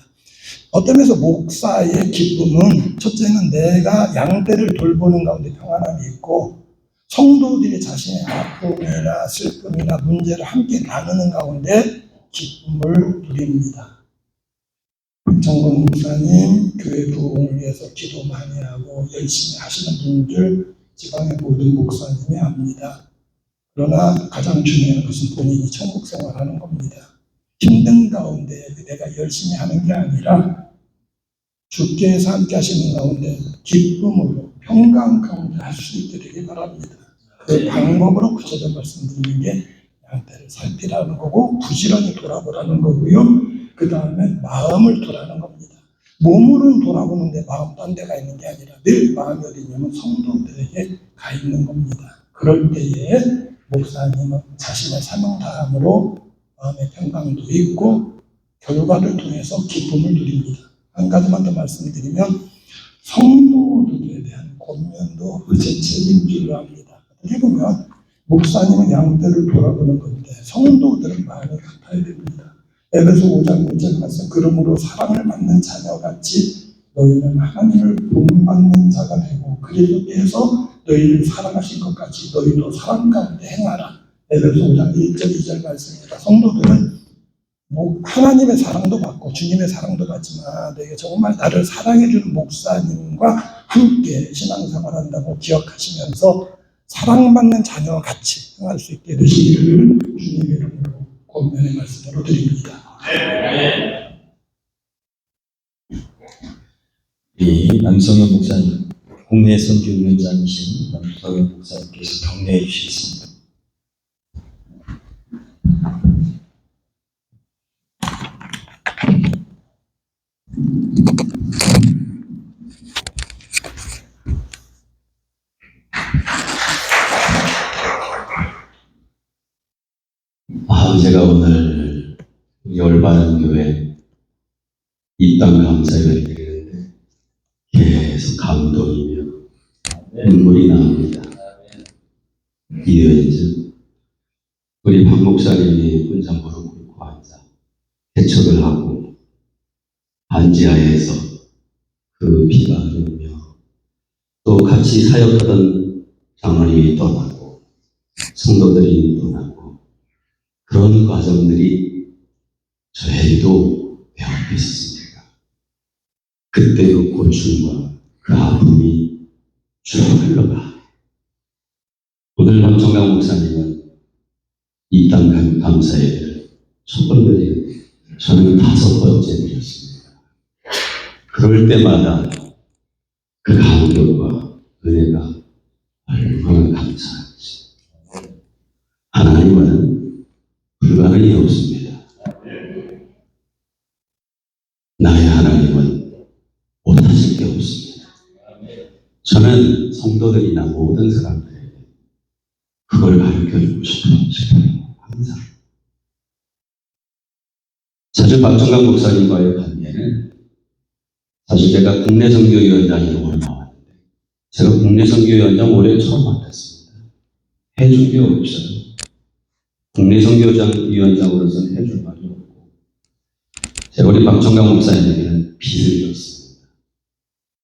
어떤 면에서 목사의 기쁨은 첫째는 내가 양떼를 돌보는 가운데 평안함이 있고 성도들이 자신의 아픔이나 슬픔이나 문제를 함께 나누는 가운데 기쁨을 누립니다. 정건 목사님 교회 부흥을 위해서 기도 많이 하고 열심히 하시는 분들 지방의 모든 목사님이 압니다. 그러나 가장 중요한 것은 본인이 천국 생활하는 겁니다. 힘든 가운데 내가 열심히 하는 게 아니라 주께서 함께 하시는 가운데 기쁨으로 평강 가운데 할 수 있게 되길 바랍니다. 그 방법으로 구체적 말씀드리는 게 양떼를 살피라는 거고 부지런히 돌아보라는 거고요. 그 다음에 마음을 돌아는 겁니다. 몸으로는 돌아보는데 마음 딴 데가 있는 게 아니라 늘 마음이 어디 있냐면 성도들에게 가 있는 겁니다. 그럴 때에 목사님은 자신의 사명다함으로 마음의 평강도 있고 결과를 통해서 기쁨을 누립니다. 한 가지만 더 말씀드리면 성도들에 대한 권면도 제책인 줄로 압니다. 어떻게 보면 목사님은 양떼를 돌아보는 건데 성도들은 마음이 같아야 됩니다. 에베소 5장 1절 말씀 그러므로 사랑을 받는 자녀같이 너희는 하나님을 본받는 자가 되고 그리스도께서 너희를 사랑하신 것 같이 너희도 사랑 가운데 행하라. 에베소 5장 1절 2절 말씀입니다. 성도들은 하나님의 사랑도 받고 주님의 사랑도 받지만 내가 정말 나를 사랑해주는 목사님과 함께 신앙생활한다고 기억하시면서 사랑받는 자녀와 같이 행할 수 있게 되시기를 주님의 이름으로 권면의 말씀으로 드립니다. 이 남성현 목사님, 국내 선교위원장이신 남성현 목사님께서 격려해 주시겠습니다. 제가 오늘 우리 올바른 교회 입당 감사를 드리는데 계속 감동이며 눈물이 나옵니다. 이어져 우리 박 목사님이 혼자 무릎 꿇고 앉아 개척을 하고 반지하에서 그 피가 흐르며 또 같이 사역하던 장로님이 떠나고 성도들이 떠나고 그런 과정들이 저에게도 배워져 있었습니다. 그때 그 고충과 그 아픔이 쭉 흘러가. 오늘 남정강 목사님은 이 땅 감사예배를 첫 번째 드리는데 저는 5번째 드렸습니다. 그럴 때마다 그 감격과 은혜가 얼마나 감사한지. 하나님은 불가능이 없습니다. 나의 하나님은 못하실 게 없습니다. 저는 성도들이나 모든 사람들에게 그걸 가르쳐주고 싶어요. 항상. 사실 박정강 목사님과의 관계는 사실 제가 국내 선교위원장으로 오래 나왔는데 제가 국내 선교위원장 올해 처음 맡았습니다. 해준 게 없어요. 국내 선교위원장으로서는 해줄 말이 없고 제가 우리 박정강 목사님에게는 빚을 졌습니다.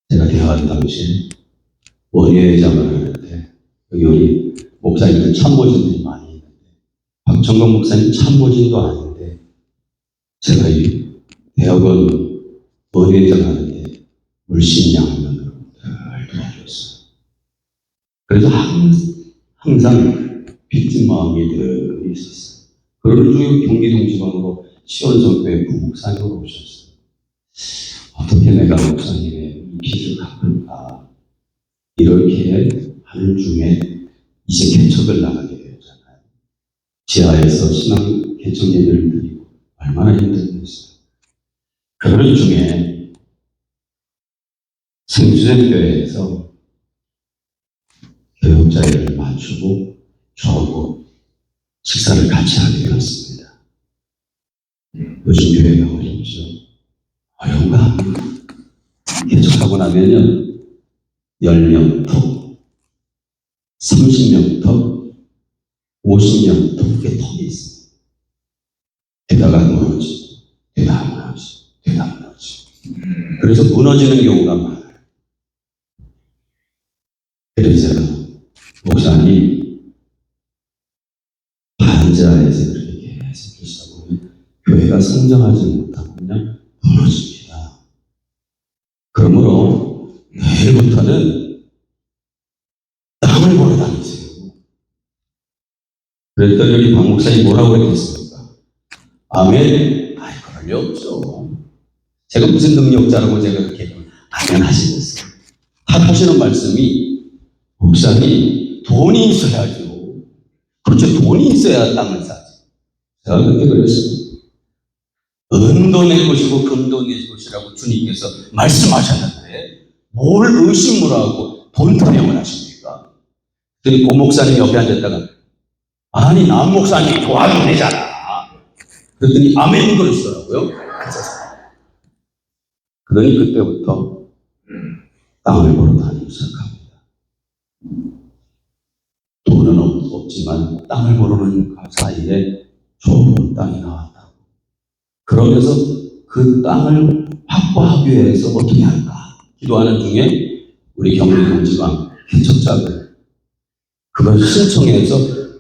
제가 대화할 당시에 원예회장을 하는데 여기 우리 목사님들 참모진들이 많이 있는데 정광 목사님 참모진도 아닌데 제가 이 대학원 원회장 하는데 물신양면으로 늘 도와줬어요. 그래서 항상 빚진 마음이 늘 있었어요. 그런 중에 경기동지방으로 시원성교회 부목사님으로 오셨어요. 어떻게 내가 목사님의 빚을 갚을까 이렇게 하는 중에 이제 개척을 나가게 되었잖아요. 지하에서 신앙 개척 예배를 드리고 얼마나 힘들었어요. 그런 중에 생수전교회에서 교역자회를 맞추고 저하고 식사를 같이 하게 되었습니다. 요즘 교회가 어렵죠. 어려운가 합니다. 개척하고 나면은 10명 턱, 30명 턱, 50명 턱, 그게 턱이 있습니다. 게다가 무너지고, 게다가 무너지고, 게다가 무너지고. 그래서 무너지는 경우가 많아요. 그래서 제가 목사님 반지하에서 그렇게 계속 계시다 보면 교회가 성장하지 못하고 그냥 무너집니다. 그러므로 내일부터는 땅을 보러 다니세요. 그랬더니 여기 박 목사님 뭐라고 했겠습니까? 아멘. 아이, 그럴 리 없죠. 제가 무슨 능력자라고 제가 그렇게 당연하시겠어요. 하시는 말씀이 목사님 돈이 있어야죠. 그렇죠. 돈이 있어야 땅을 사지. 제가 그렇게 그랬어요. 은도 내 것이고 금도 내 것이라고 주님께서 말씀하셨는데 뭘 의심을 하고 돈 타령을 하십니까? 그랬더니 고 목사님 옆에 앉았다가 아니 남 목사님이 도와도 되잖아. 그랬더니 아멘 그러시더라고요. 그러니 그때부터 땅을 보러 다니기 시작합니다. 돈은 없지만 땅을 보러는 그 사이에 좋은 땅이 나왔다고. 그러면서 그 땅을 확보하기 위해서 어떻게 할까 기도하는 중에 우리 경기동지방 개척자들 그걸 신청해서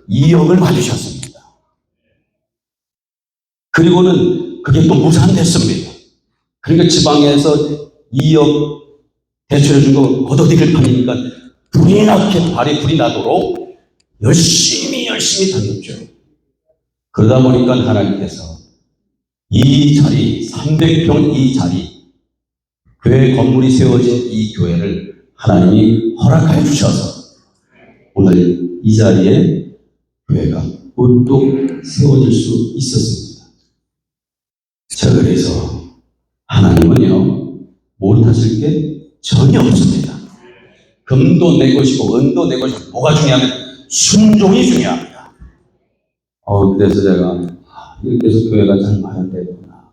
2억을 받으셨습니다. 그리고는 그게 또 무산됐습니다. 그러니까 지방에서 2억 대출해 준 거 걷어들일 판이니까 불이 나게 발에 불이 나도록 열심히 다녔죠. 그러다 보니까 하나님께서 이 자리 300평 이 자리 교회 건물이 세워진 이 교회를 하나님이 허락해 주셔서 오늘 이 자리에 교회가 우뚝 세워질 수 있었습니다. 자, 그래서 하나님은요 못하실 게 전혀 없습니다. 금도 내 것이고 은도 내 것이고 뭐가 중요하면 순종이 중요합니다. 그래서 제가 이렇게 해서 교회가 잘 마련되구나.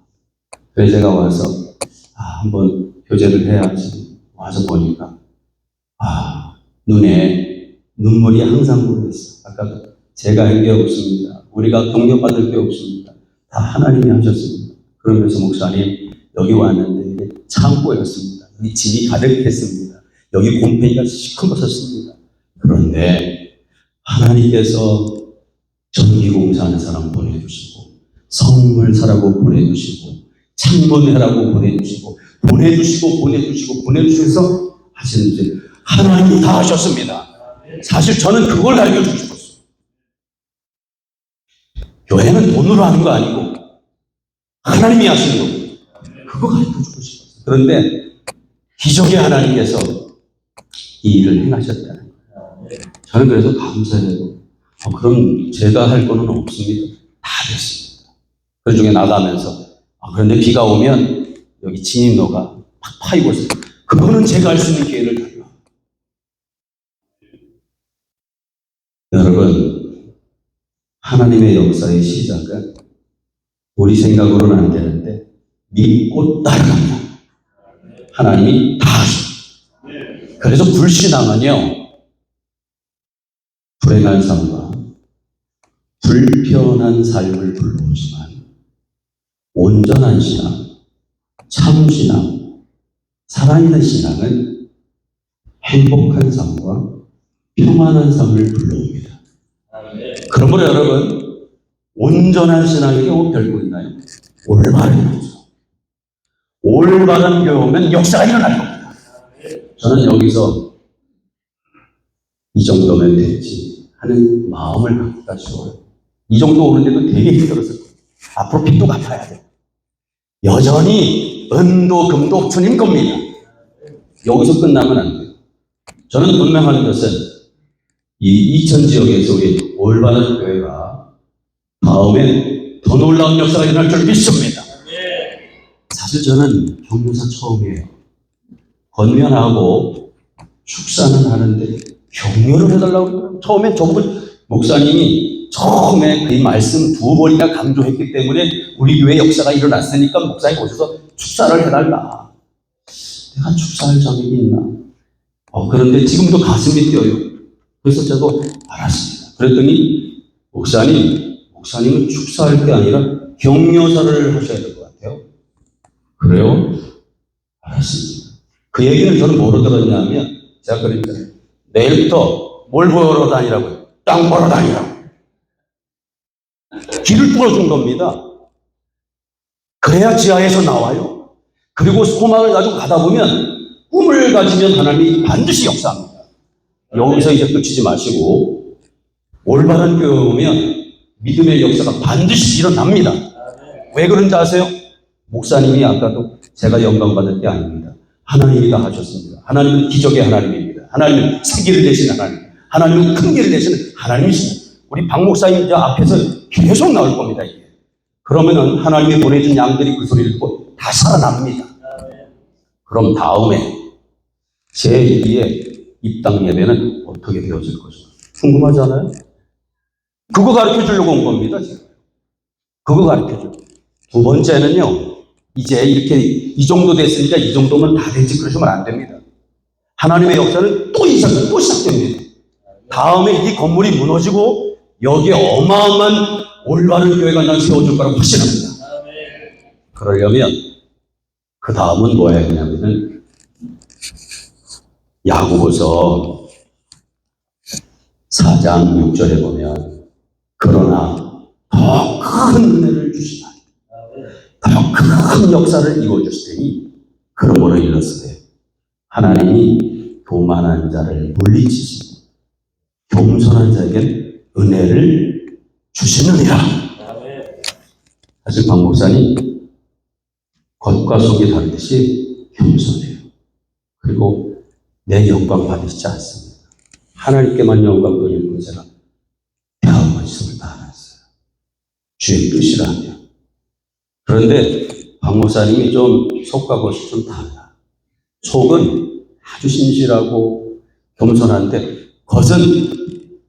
그래서 제가 와서 한번 교제를 해야지. 와서 보니까 눈에 눈물이 항상 고였어요. 아까 제가 한 게 없습니다. 우리가 격려받을 게 없습니다. 다 하나님이 하셨습니다. 그러면서 목사님 여기 왔는데 이게 창고였습니다. 여기 짐이 가득했습니다. 여기 곰팡이가 시커멓었습니다. 그런데 하나님께서 전기공사하는 사람 보내주시고 성물사라고 보내주시고 창문해라고 보내주셔서 하시는데 하나님이 다 하셨습니다. 사실 저는 그걸 알려주고 싶었어요. 교회는 돈으로 하는 거 아니고 하나님이 하시는 거고 그거 가르쳐주고 싶었어요. 그런데 기적의 하나님께서 이 일을 행하셨다는 거예요. 저는 그래서 감사해요. 그럼 제가 할 거는 없습니다. 다 됐습니다. 그 중에 나가면서 그런데 비가 오면 여기 진입로가 팍 파이고 있어요. 그거는 제가 할 수 있는 기회를 달라. 여러분, 하나님의 역사의 시작은 우리 생각으로는 안 되는데 믿고 따라가면 하나님이 다 하셔요. 그래서 불신앙은요 불행한 삶과 불편한 삶을 불러오지만 온전한 신앙, 참 신앙, 살아있는 신앙은 행복한 삶과 평안한 삶을 불러옵니다. 그러므로 여러분 온전한 신앙의 경우 별거 있나요? 올바른 교죠. 올바른 교회면 역사가 일어날 겁니다. 저는 여기서 이 정도면 됐지 하는 마음을 갖기가 쉬워요. 이 정도 오는데도 되게 힘들었을 거예요. 앞으로 빚도 갚아야 돼요. 여전히 은도 금도 주님 겁니다. 여기서 끝나면 안 돼요. 저는 분명한 것은 이 이천 지역에서 우리 올바른 교회가 다음에 더 놀라운 역사가 일어날 줄 믿습니다. 사실 저는 경로사 처음이에요. 건면하고 축사는 하는데 격려를 해달라고 그러더라고요. 처음에 저보고 목사님이 처음에 그 말씀 2번이나 강조했기 때문에 우리 교회 역사가 일어났으니까 목사님 오셔서 축사를 해달라. 내가 축사할 자격이 있나? 그런데 지금도 가슴이 뛰어요. 그래서 저도 알았습니다. 그랬더니 목사님은 축사할 게 아니라 격려사를 하셔야 될 것 같아요. 그래요? 알았습니다. 그 얘기는 저는 뭐로 들었냐면 제가 그러니까 내일부터 뭘 보러 다니라고요? 땅 보러 다니라고. 길을 뚫어준 겁니다. 그래야 지하에서 나와요. 그리고 소망을 가지고 가다 보면 꿈을 가지면 하나님이 반드시 역사합니다. 여기서 이제 끝이지 마시고 올바른 교회 오면 믿음의 역사가 반드시 일어납니다. 왜 그런지 아세요? 목사님이 아까도 제가 영광 받을 게 아닙니다. 하나님이 다 하셨습니다. 하나님은 기적의 하나님입니다. 하나님은 생기를 내신 하나님, 하나님은 큰 길을 내시는 하나님이십니다. 우리 박 목사님 저 앞에서 계속 나올 겁니다. 이게. 그러면은 하나님이 보내준 양들이 그 소리를 듣고 다 살아납니다. 그럼 다음에 제2의 입당 예배는 어떻게 되어질 것인가? 궁금하지 않아요? 그거 가르쳐 주려고 온 겁니다, 지금. 그거 가르쳐 줘. 두 번째는요, 이제 이렇게 이 정도 됐으니까 이 정도면 다 되지 그러시면 안 됩니다. 하나님의 역사는 또 시작됩니다. 다음에 이 건물이 무너지고 여기에 어마어마한 올바른 교회가 난 세워줄 거라고 확신합니다. 그러려면 그 다음은 뭐 해야 되냐면은 야고보서 4장 6절에 보면 그러나 더 큰 은혜를 주시나 더 큰 역사를 이루어주실 테니 그러므로 일렀으되 하나님이 교만한 자를 물리치시고 겸손한 자에겐 은혜를 주시느니라. 사실 박 목사님 겉과 속이 다르듯이 겸손해요. 그리고 내 영광 받으시지 않습니다. 하나님께만 영광 돌릴 거 제가 대학 말씀을 다 알았어요. 주의 뜻이라며. 그런데 박 목사님이 좀 속과 겉이 좀 달라. 속은 아주 신실하고 겸손한데 겉은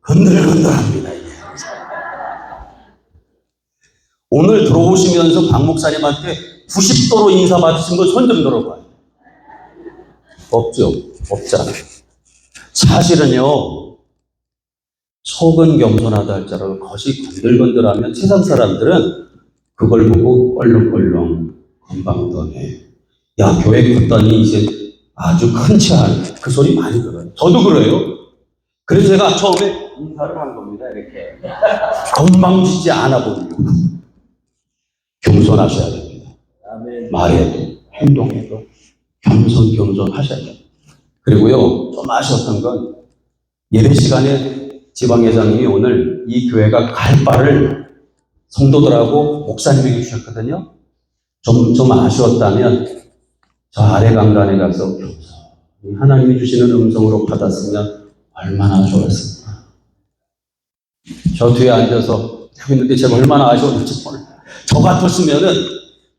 흔들흔들합니다. 이게. 오늘 들어오시면서 박 목사님한테 90도로 인사받으신 분 손 좀 들어봐요. 없죠? 없잖아요. 사실은요, 속은 겸손하다 할지라도 겉이 건들건들하면 세상 사람들은 그걸 보고 껄렁껄렁 건방 떠네. 야, 교회 컸더니 이제 아주 큰 체한 그 소리 많이 들어요. 저도 그래요. 그래서 제가 처음에 인사를 한 겁니다. 이렇게. 건방지지 않아 보이려고. 겸손하셔야 됩니다. 말해도 행동해도 겸손하셔야 돼요. 그리고요, 좀 아쉬웠던 건 예배 시간에 지방회장님이 오늘 이 교회가 갈 바를 성도들하고 목사님에게 주셨거든요. 좀 아쉬웠다면 저 아래 강단에 가서 하나님이 주시는 음성으로 받았으면 얼마나 좋았을까. 저 뒤에 앉아서 하고 있는데 제가 얼마나 아쉬웠는지 몰라요. 저 같았으면은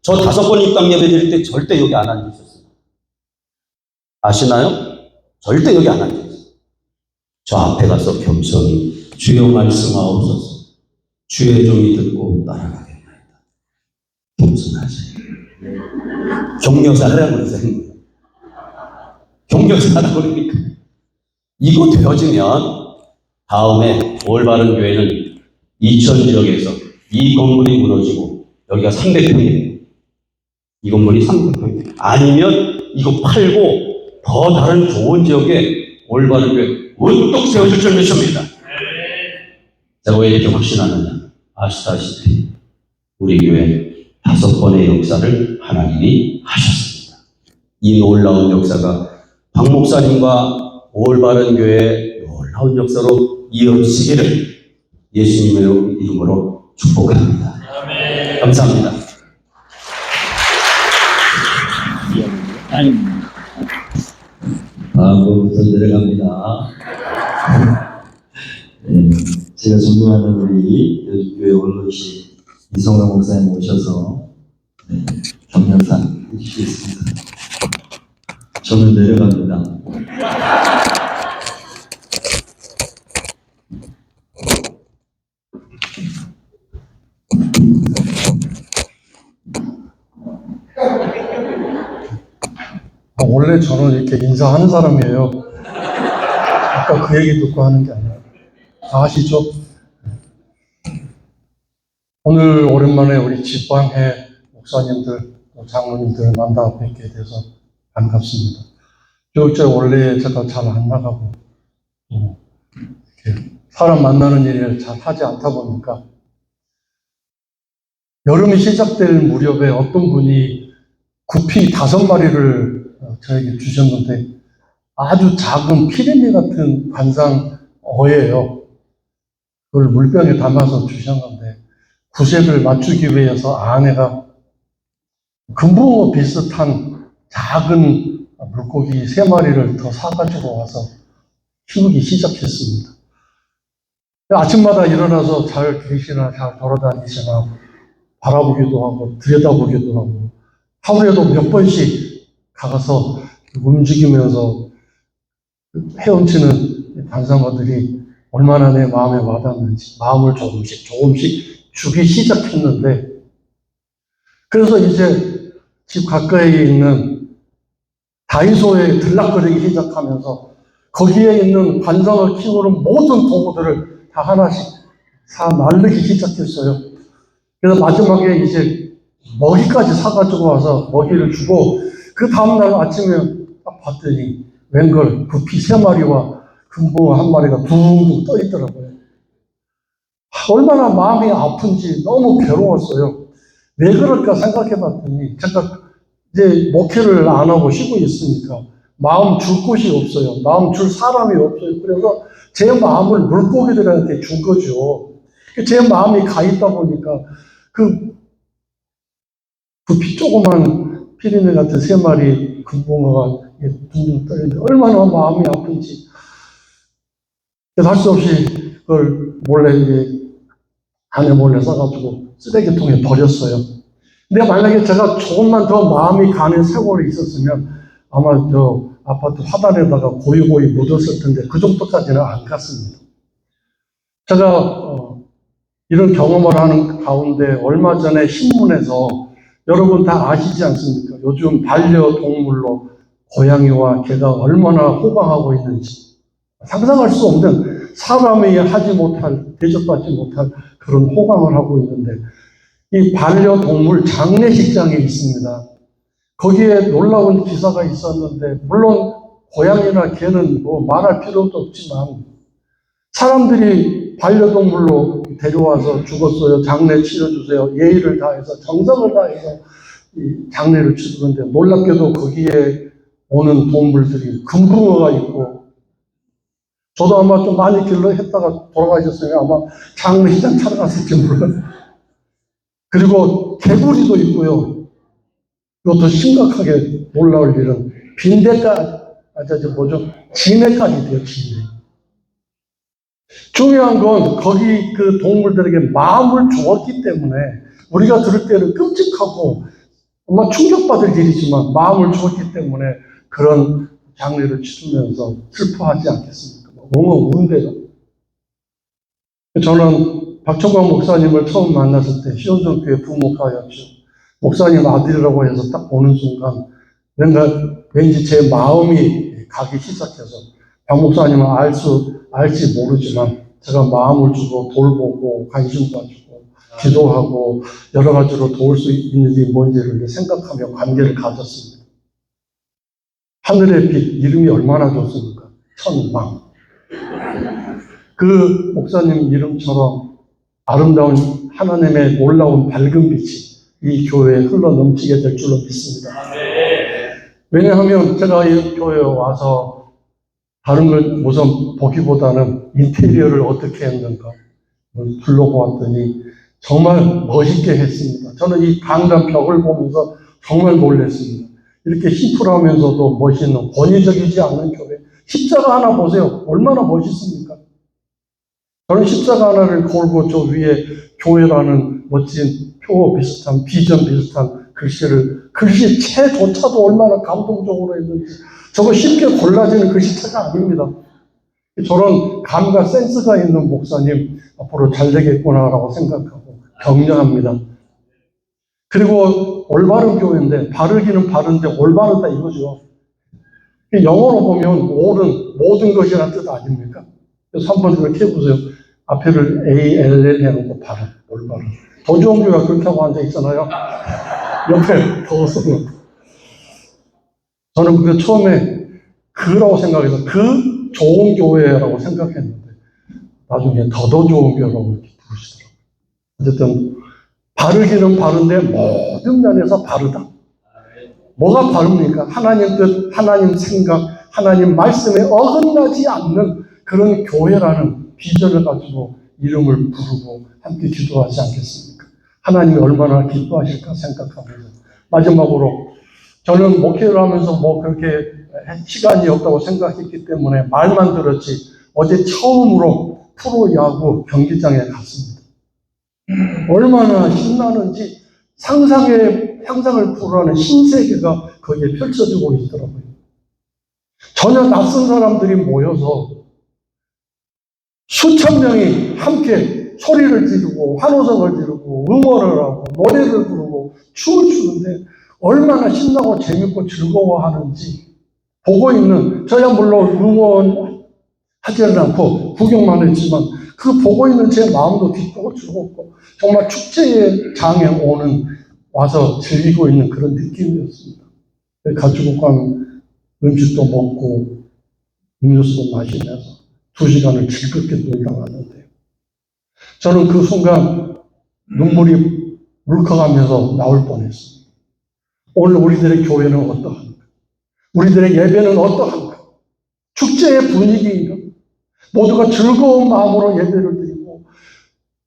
저 5번 입당 예배 드릴 때 절대 여기 안 앉으셨어요. 아시나요? 절대 여기 안 앉으셨어요. 저 앞에 가서 겸손히 주여 말씀하옵소서. 주의 종이 듣고 따라가겠나이다. 겸손하세요. 격려사라고 그러세요. 격려사라고 그러니까. 이거 되어지면 다음에 올바른 교회는 이천 지역에서 이 건물이 무너지고 여기가 300평이에요. 이 건물이 300평이에요. 아니면 이거 팔고 더 다른 좋은 지역에 올바른 교회 우뚝 세워질 줄 믿습니다. 제가 왜 이렇게 확신하느냐? 아시다시피 우리 교회 5번의 역사를 하나님이 하셨습니다. 이 놀라운 역사가 박 목사님과 올바른 교회의 놀라운 역사로 이어지기를 예수님의 이름으로 축복합니다. 감사합니다. 다음부터 내려갑니다. 네, 제가 존경하는 우리 여주교회 원로이신 이성남 목사님 오셔서 경련상 해주시겠습니다. 저는 내려갑니다. 원래 저는 이렇게 인사하는 사람이에요. 아까 그 얘기 듣고 하는 게 아니라. 다 아시죠? 오늘 오랜만에 우리 지방회 목사님들, 장로님들 만나 뵙게 돼서 반갑습니다. 교육자 원래 제가 잘 안 나가고, 이렇게 사람 만나는 일을 잘 하지 않다 보니까, 여름이 시작될 무렵에 어떤 분이 구피 5마리를 저에게 주셨는데 아주 작은 피레미 같은 관상어예요. 그걸 물병에 담아서 주셨는데 구색을 맞추기 위해서 아내가 금붕어 비슷한 작은 물고기 3마리를 더 사가지고 와서 키우기 시작했습니다. 아침마다 일어나서 잘 계시나 잘 돌아다니시나 바라보기도 하고 들여다보기도 하고 하루에도 몇 번씩 가서 움직이면서 헤엄치는 관상어들이 얼마나 내 마음에 와닿는지 마음을 조금씩 주기 시작했는데, 그래서 이제 집 가까이에 있는 다이소에 들락거리기 시작하면서 거기에 있는 관상어 키우는 모든 도구들을 다 하나씩 사 나르기 시작했어요. 그래서 마지막에 이제 먹이까지 사가지고 와서 먹이를 주고, 그 다음날 아침에 딱 봤더니 웬걸 구피 3마리와 금붕어 1마리가 둥둥 떠 있더라고요. 얼마나 마음이 아픈지 너무 괴로웠어요. 왜 그럴까 생각해 봤더니 제가 이제 목회를 안 하고 쉬고 있으니까 마음 줄 곳이 없어요. 마음 줄 사람이 없어요. 그래서 제 마음을 물고기들한테 준 거죠. 제 마음이 가 있다 보니까 그 구피 조그만 피리미 같은 3마리 금붕어가 둥둥 떠있는데 얼마나 마음이 아픈지. 할 수 없이 그걸 몰래 아내 몰래 싸가지고 쓰레기통에 버렸어요. 근데 만약에 제가 조금만 더 마음이 가는 세월이 있었으면 아마 저 아파트 화단에다가 고이고이 묻었을 텐데 그 정도까지는 안 갔습니다. 제가 이런 경험을 하는 가운데 얼마 전에 신문에서 여러분 다 아시지 않습니까? 요즘 반려동물로 고양이와 개가 얼마나 호강하고 있는지 상상할 수 없는, 사람이 하지 못할, 대접받지 못할 그런 호강을 하고 있는데, 이 반려동물 장례식장이 있습니다. 거기에 놀라운 기사가 있었는데, 물론 고양이나 개는 뭐 말할 필요도 없지만 사람들이 반려동물로 데려와서 죽었어요. 장례 치러주세요. 예의를 다해서 정성을 다해서 이 장례를 치르는데, 놀랍게도 거기에 오는 동물들이 금붕어가 있고, 저도 아마 좀 많이 길러 했다가 돌아가셨으면 아마 장례식장 찾아갔을지 몰라요. 그리고 개구리도 있고요. 이것도 심각하게 놀라울 일은 진해까지 돼요, 진해. 중요한 건 거기 그 동물들에게 마음을 주었기 때문에 우리가 들을 때는 끔찍하고 정말 충격받을 일이지만 마음을 주었기 때문에 그런 장례를 치르면서 슬퍼하지 않겠습니까? 엉엉 우는데요. 저는 박종광 목사님을 처음 만났을 때 시온성교회 부목사였죠. 목사님 아들이라고 해서 딱 보는 순간 왠지 제 마음이 가기 시작해서, 박 목사님은 알지 모르지만 제가 마음을 주고 돌보고 관심 가지고 기도하고 여러 가지로 도울 수 있는 게 뭔지를 생각하며 관계를 가졌습니다. 하늘의 빛, 이름이 얼마나 좋습니까? 천왕. 그 목사님 이름처럼 아름다운 하나님의 놀라운 밝은 빛이 이 교회에 흘러 넘치게 될 줄로 믿습니다. 왜냐하면 제가 이 교회에 와서 다른 걸 우선 보기보다는 인테리어를 어떻게 했는가 둘러보았더니 정말 멋있게 했습니다. 저는 이 강단 벽을 보면서 정말 놀랐습니다. 이렇게 심플하면서도 멋있는 권위적이지 않는 교회. 십자가 하나 보세요. 얼마나 멋있습니까? 저는 십자가 하나를 걸고 저 위에 교회라는 멋진 표 비슷한 비전 비슷한 글씨체조차도 얼마나 감동적으로 했는지 저거 쉽게 골라지는 글씨체가 아닙니다. 저런 감과 센스가 있는 목사님 앞으로 잘 되겠구나라고 생각하고 격려합니다. 그리고 올바른 교회인데 바르기는 바른데 올바르다 이거죠. 영어로 보면 옳은 모든 것이라는 뜻 아닙니까? 그래서 한번 그렇게 해보세요. 앞에를 ALL 해놓고 바른 올바른. 더 좋은 교회가 그렇게 하고 앉아있잖아요. 옆에 더 쓰고. 저는 그게 처음에 그라고 생각해서 그 좋은 교회라고 생각했는데 나중에 더 좋은 교회라고 이렇게 부르시더라고요. 어쨌든 바르기는 바른데 모든 면에서 바르다. 뭐가 바릅니까? 하나님 뜻, 하나님 생각, 하나님 말씀에 어긋나지 않는 그런 교회라는 비전을 가지고 이름을 부르고 함께 기도하지 않겠습니까? 하나님이 얼마나 기뻐하실까 생각하면서 마지막으로 저는 목회를 하면서 뭐 그렇게 시간이 없다고 생각했기 때문에 말만 들었지 어제 처음으로 프로야구 경기장에 갔습니다. 얼마나 신나는지 상상을 불허하는 신세계가 거기에 펼쳐지고 있더라고요. 전혀 낯선 사람들이 모여서 수천 명이 함께 소리를 지르고 환호성을 지르고 응원을 하고 노래를 부르고 춤을 추는데 얼마나 신나고 재밌고 즐거워하는지 보고 있는 저야 물론 응원하지는 않고 구경만 했지만 그 보고 있는 제 마음도 기쁘고 즐겁고 정말 축제의 장에 와서 즐기고 있는 그런 느낌이었습니다. 가지고 간 음식도 먹고 음료수도 마시면서 2시간을 즐겁게 놀다 왔는데요. 저는 그 순간 눈물이 울컥하면서 나올 뻔했습니다. 오늘 우리들의 교회는 어떠한가? 우리들의 예배는 어떠한가? 축제의 분위기인가? 모두가 즐거운 마음으로 예배를 드리고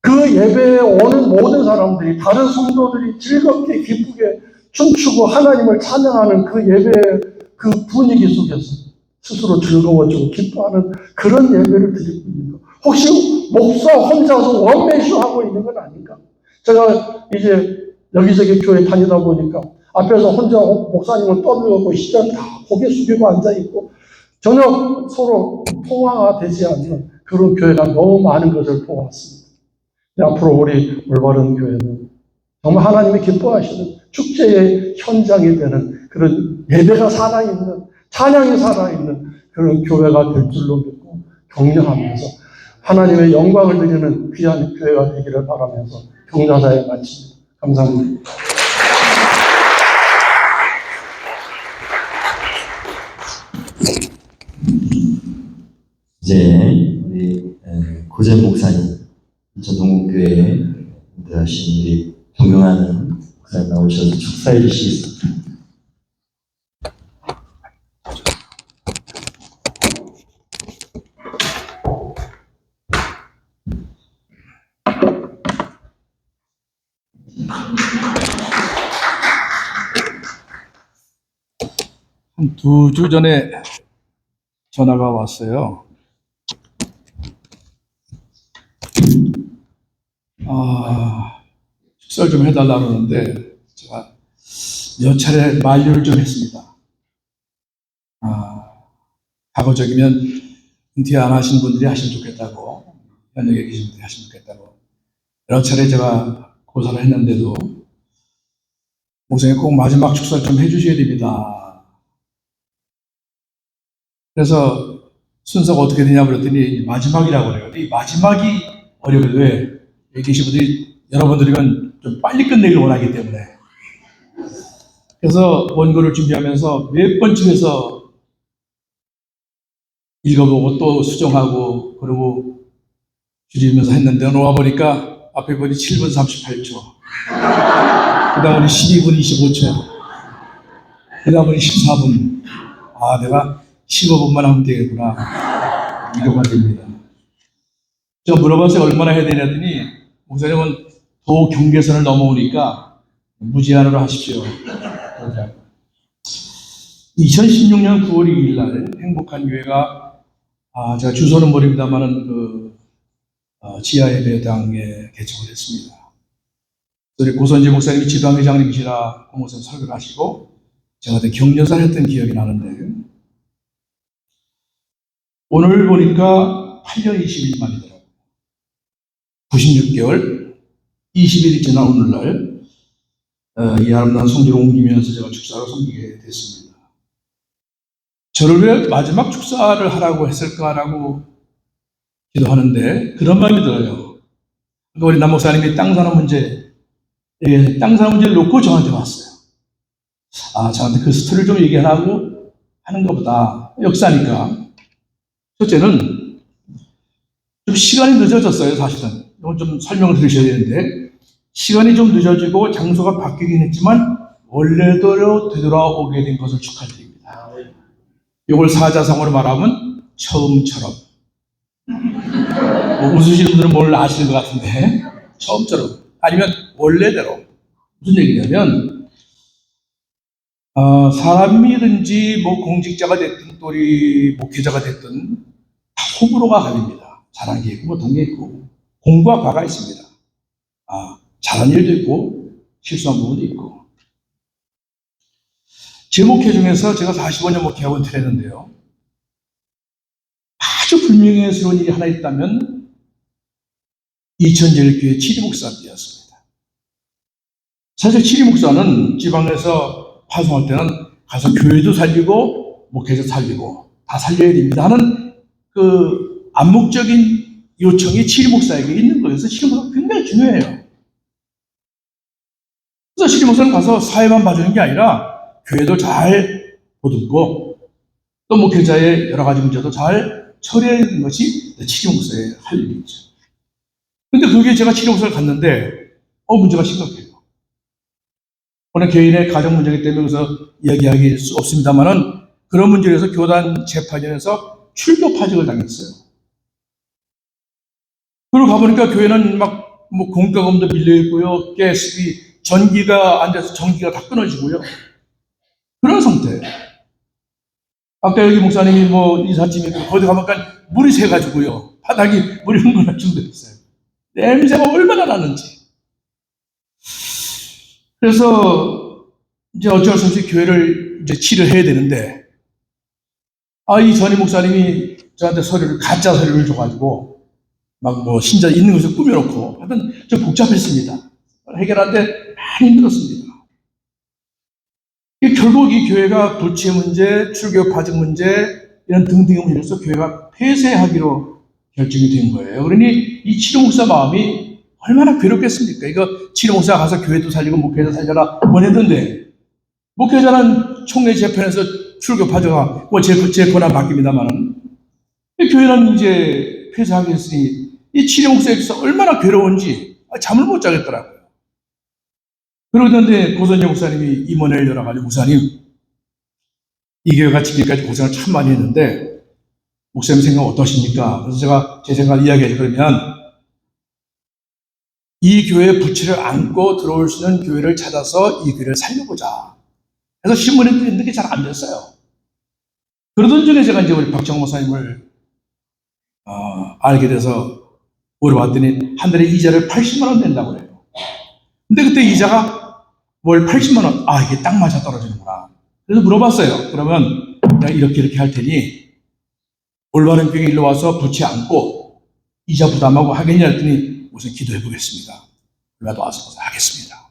그 예배에 오는 모든 사람들이 다른 성도들이 즐겁게 기쁘게 춤추고 하나님을 찬양하는 그 예배의 그 분위기 속에서 스스로 즐거워지고 기뻐하는 그런 예배를 드리고 있는 것. 혹시 목사 혼자서 원맨쇼 하고 있는 건 아닌가? 제가 이제 여기저기 교회 다니다 보니까 앞에서 혼자 목사님은 떠들고 시장 다 고개 숙이고 앉아있고 전혀 서로 통화가 되지 않는 그런 교회가 너무 많은 것을 보았습니다. 앞으로 우리 올바른 교회는 정말 하나님이 기뻐하시는 축제의 현장이 되는 그런 예배가 살아있는 찬양이 살아있는 그런 교회가 될 줄로 믿고 격려하면서 하나님의 영광을 드리는 귀한 교회가 되기를 바라면서 경자사에 마칩니다. 감사합니다. 이제 우리 고재 목사님, 전동국교회에 인도하신 우리 존경하는 목사님 나오셔서 축사해 주시겠습니다. 한 2주 전에 전화가 왔어요. 축사를 좀 해달라 그러는데 제가 몇 차례 만류를 좀 했습니다. 과거적이면 은퇴 안 하신 분들이 하시면 좋겠다고, 현역에 계신 분들이 하시면 좋겠다고 여러 차례 제가 고사를 했는데도 목사님 꼭 마지막 축사를 좀 해주셔야 됩니다. 그래서 순서가 어떻게 되냐 그랬더니 마지막이라고 그래요. 이 마지막이 어려워요. 왜? 여기 계신 분들이 여러분들이건 좀 빨리 끝내기를 원하기 때문에. 그래서 원고를 준비하면서 몇 번쯤에서 읽어보고 또 수정하고 그러고 줄이면서 했는데 오늘 와보니까 앞에 보니 7분 38초. 그 다음에 12분 25초. 그 다음에 14분. 아, 내가 15분만 하면 되겠구나. 위로가 됩니다. 제가 물어봤어요. 얼마나 해야 되냐 했더니, 목사님은 도 경계선을 넘어오니까 무제한으로 하십시오. 2016년 9월 2일 날 행복한 교회가, 제가 주소는 모릅니다만은 지하예배당에 개척을 했습니다. 우리 고선재 목사님이 지도회장님이시라 공모선 설교를 하시고 제가 그때 격려사를 했던 기억이 나는데, 오늘 보니까 8년 20일 만이더라고요. 96개월 20일이 지난 오늘날 이 아름다운 성지로 옮기면서 제가 축사로 섬기게 됐습니다. 저를 왜 마지막 축사를 하라고 했을까라고 기도하는데 그런 마음이 들어요. 그러니까 우리 남 목사님이 땅 사는 문제, 땅 사는 문제를 놓고 저한테 왔어요. 저한테 그 스토리를 좀 얘기하라고 하는 것보다 역사니까. 첫째는 좀 시간이 늦어졌어요, 사실은. 이건 좀 설명을 드리셔야 되는데, 시간이 좀 늦어지고 장소가 바뀌긴 했지만 원래대로 되돌아오게 된 것을 축하드립니다. 이걸 사자성어로 말하면 처음처럼. 웃으시는 분들은 뭘 아시는 것 같은데, 처음처럼. 아니면 원래대로. 무슨 얘기냐면, 사람이든지 공직자가 됐든 또 우리 목회자가 됐든 다 호불호가 갈립니다. 잘한 게 있고 못한 게 있고 공과 과가 있습니다. 잘한 일도 있고 실수한 부분도 있고. 제 목회 중에서 제가 45년 목회하고 은퇴했는데요, 아주 불명예스러운 일이 하나 있다면 이천제일교회 치리목사였습니다. 사실 치리목사는 지방에서 파송할 때는 가서 교회도 살리고 목회도 살리고 다 살려야 됩니다 하는 그 암묵적인 요청이 치리목사에게 있는 거예요. 그래서 치리목사가 굉장히 중요해요. 그래서 치리목사는 가서 사회만 봐주는 게 아니라 교회도 잘 보듬고 또 목회자의 여러 가지 문제도 잘 처리하는 것이 치리목사의 할 일이죠. 근데 그게 제가 치리목사를 갔는데 문제가 심각해요. 오늘 개인의 가정 문제이기 때문에 그래서 이야기할 수 없습니다만은 그런 문제에서 교단 재판위원회에서 출교 파직을 당했어요. 그리고 가보니까 교회는 공과금도 밀려있고요, 가스비, 전기가 안 돼서 전기가 다 끊어지고요. 그런 상태. 아까 여기 목사님이 이삿짐이 거기 가보니까 물이 새가지고요, 바닥이 물이 흥건할 정도였어요. 냄새가 얼마나 나는지. 그래서 이제 어쩔 수 없이 교회를 이제 치료해야 되는데, 이 전임 목사님이 저한테 가짜 서류를 줘가지고 진짜 있는 것을 꾸며놓고 하여튼 좀 복잡했습니다. 해결하는데 많이 힘들었습니다. 결국 이 교회가 도체 문제, 출교 파직 문제 이런 등등의 문제로서 교회가 폐쇄하기로 결정이 된 거예요. 그러니 이 치료목사 마음이 얼마나 괴롭겠습니까? 이거 치료목사 가서 교회도 살리고 목회자 살려라 원했는데, 목회자는 총회 재판에서 출교 파직가 제 권한 바뀝니다만은 교회는 이제 폐쇄하게 했으니 이 치료목사에서 얼마나 괴로운지 잠을 못 자겠더라고요. 그러던데 고선재 목사님이 임원회를 열어가지고, 목사님 이 교회가 지금까지 고생을 참 많이 했는데 목사님 생각 어떠십니까? 그래서 제가 제 생각을 이야기하죠. 그러면 이 교회의 부채를 안고 들어올 수 있는 교회를 찾아서 이 교회를 살려보자. 그래서 신문에 뜨는 게 잘 안 됐어요. 그러던 중에 제가 이제 우리 박정호 목사님을 알게 돼서 물어봤더니 한 달에 이자를 80만 원 낸다고 그래요. 근데 그때 이자가 월 80만 원. 이게 딱 맞아 떨어지는구나. 그래서 물어봤어요. 그러면 내가 이렇게 할 테니 올바른 교회 일로 와서 부채 안고 이자 부담하고 하겠냐 했더니 우선 기도해 보겠습니다. 그래도 와서 하겠습니다.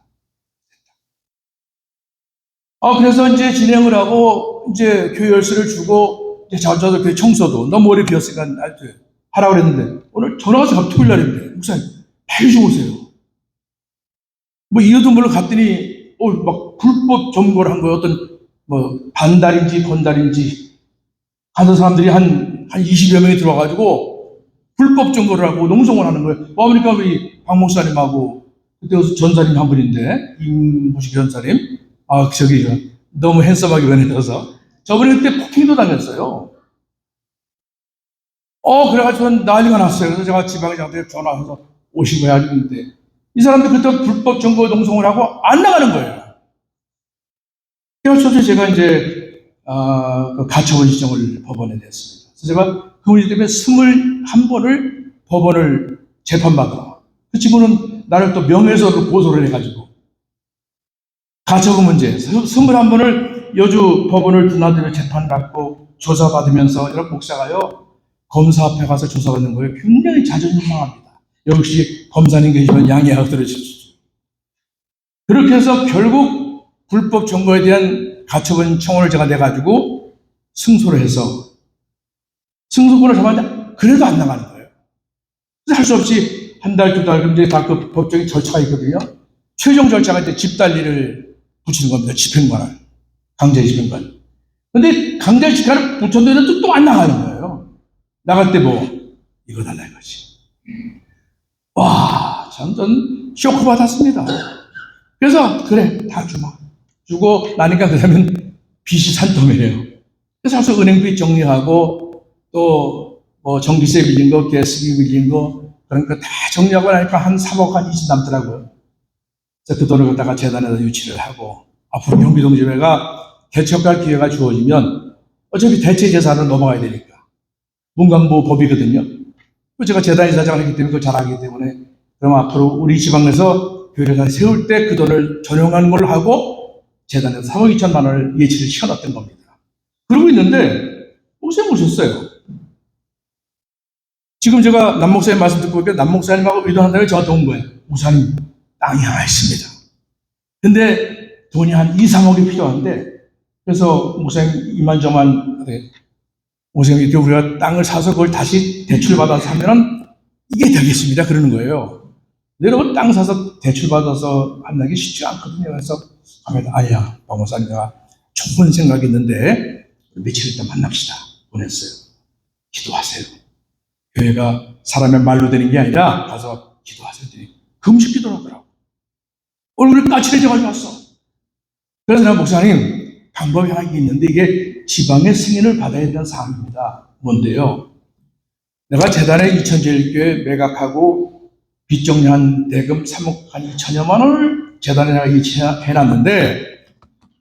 그래서 이제 진행을 하고 이제 교회 열쇠를 주고 이제 자주 교회 청소도 너무 오래 비었으니까 하라고 그랬는데 오늘 전화가 와서 토요일 날인데 목사님 빨리 좀 오세요. 이유도 몰라 갔더니 불법 점거를 한 거예요. 어떤 반달인지 건달인지 하는 사람들이 한 20여 명이 들어와가지고 불법 증거를 하고 농성을 하는 거예요. 그러니까 우리 박 목사님하고 그때 전사님 한 분인데 임무식 전사님, 저기 너무 핸섬하게 변해서 저번에 그때 폭행도 당했어요. 그래가지고 난리가 났어요. 그래서 제가 지방장한테 전화해서 오시고 해야 되는데 이 사람들 그때 불법 증거 농성을 하고 안 나가는 거예요. 그래서 제가 이제 그 가처분 신청을 법원에 냈습니다. 그래서 제가 그 문제 때문에 21번을 법원을 재판받아. 그 친구는 나를 또 명예훼손으로 고소를 해가지고 가처분 문제 21번을 여주 법원을 드나들며 재판받고 조사받으면서 이런 목사가요 검사 앞에 가서 조사받는 거예요. 굉장히 자존심 상합니다. 역시 검사님 계시면 양해하고 들어주십시오. 그렇게 해서 결국 불법 증거에 대한 가처분 청원을 제가 내가지고 승소를 해서 승소권을 잡았는데 그래도 안 나가는 거예요. 그래서 할 수 없이 한 달, 두 달, 근데 다 그 법적인 절차가 있거든요. 최종 절차가 이제 집달리를 붙이는 겁니다. 집행관을. 강제 집행관. 근데 강제 집행관을 붙였는데 또 안 나가는 거예요. 나갈 때 이거 달라 이거지. 와, 참, 전 쇼크 받았습니다. 그래서, 그래, 다 주고 나니까 그러면 빚이 산더미예요. 그래서 가서 은행비 정리하고 또 전기세 빌린 거, 가스비 빌린 거 그런 거 다 정리하고 나니까 한 3억 한 20 남더라고요. 그래서 그 돈을 갖다가 재단에다 유치를 하고 앞으로 경기동지회가 개척할 기회가 주어지면 어차피 대체 재산으로 넘어가야 되니까 문광부 법이거든요. 제가 재단 이사장을 했기 때문에 그걸 잘 알기 때문에 그럼 앞으로 우리 지방에서 교회를 세울 때 그 돈을 전용하는 걸 하고 재단에서 3억 2천만 원을 예치를 시켜놨던 겁니다. 그러고 있는데 목사님 오셨어요. 지금 제가 남 목사님 말씀 듣고 보니까 남 목사님하고 의논한다고 저한테 온 거예요. 목사님 땅이 하나 있습니다. 근데 돈이 한 2, 3억이 필요한데 그래서 목사님 이만저만 목사님 이렇게 우리가 땅을 사서 그걸 다시 대출받아서 하면은 이게 되겠습니다. 그러는 거예요. 여러분 땅 사서 대출받아서 한다는 게 쉽지 않거든요. 그래서 아니야, 박 목사님 내가 좋은 생각이 있는데 며칠 있다 만납시다. 보냈어요. 기도하세요. 교회가 사람의 말로 되는 게 아니라 가서 기도하세요. 금식 기도를 하더라고. 얼굴이 까칠해져가지고 왔어. 그래서 내가 목사님 방법이 하나 있는데 이게 지방의 승인을 받아야 되는 사항입니다. 뭔데요? 내가 재단에 2001교회 매각하고 빚 정리한 대금 3억 한 2천여만 원을 재단에 내가 해놨는데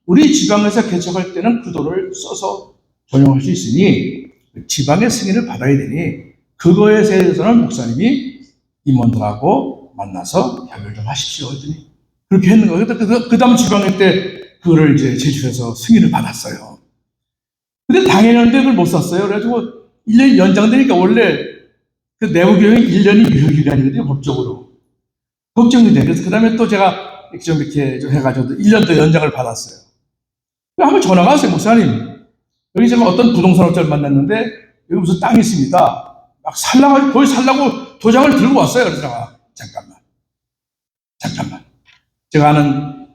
우리 지방에서 개척할 때는 그 돈을 써서 전용할 수 있으니 지방의 승인을 받아야 되니 그거에 대해서는 목사님이 임원들하고 만나서 협의를 좀 하십시오. 했더니 그렇게 했는 거예요. 그 다음 지방회 때 그거를 이제 제출해서 승인을 받았어요. 근데 당연한데 그걸 못 샀어요. 그래가지고 1년이 연장되니까 원래 그 내부교육이 1년이 유효기간이거든요, 법적으로. 걱정이 돼. 그래서 그 다음에 또 제가 좀 이렇게 좀 해가지고 1년 더 연장을 받았어요. 한번 전화가 왔어요, 목사님. 여기 제가 어떤 부동산 업자를 만났는데 여기 무슨 땅이 있습니다. 막 살라고, 거의 살라고 도장을 들고 왔어요. 그래서 제가 잠깐만. 제가 아는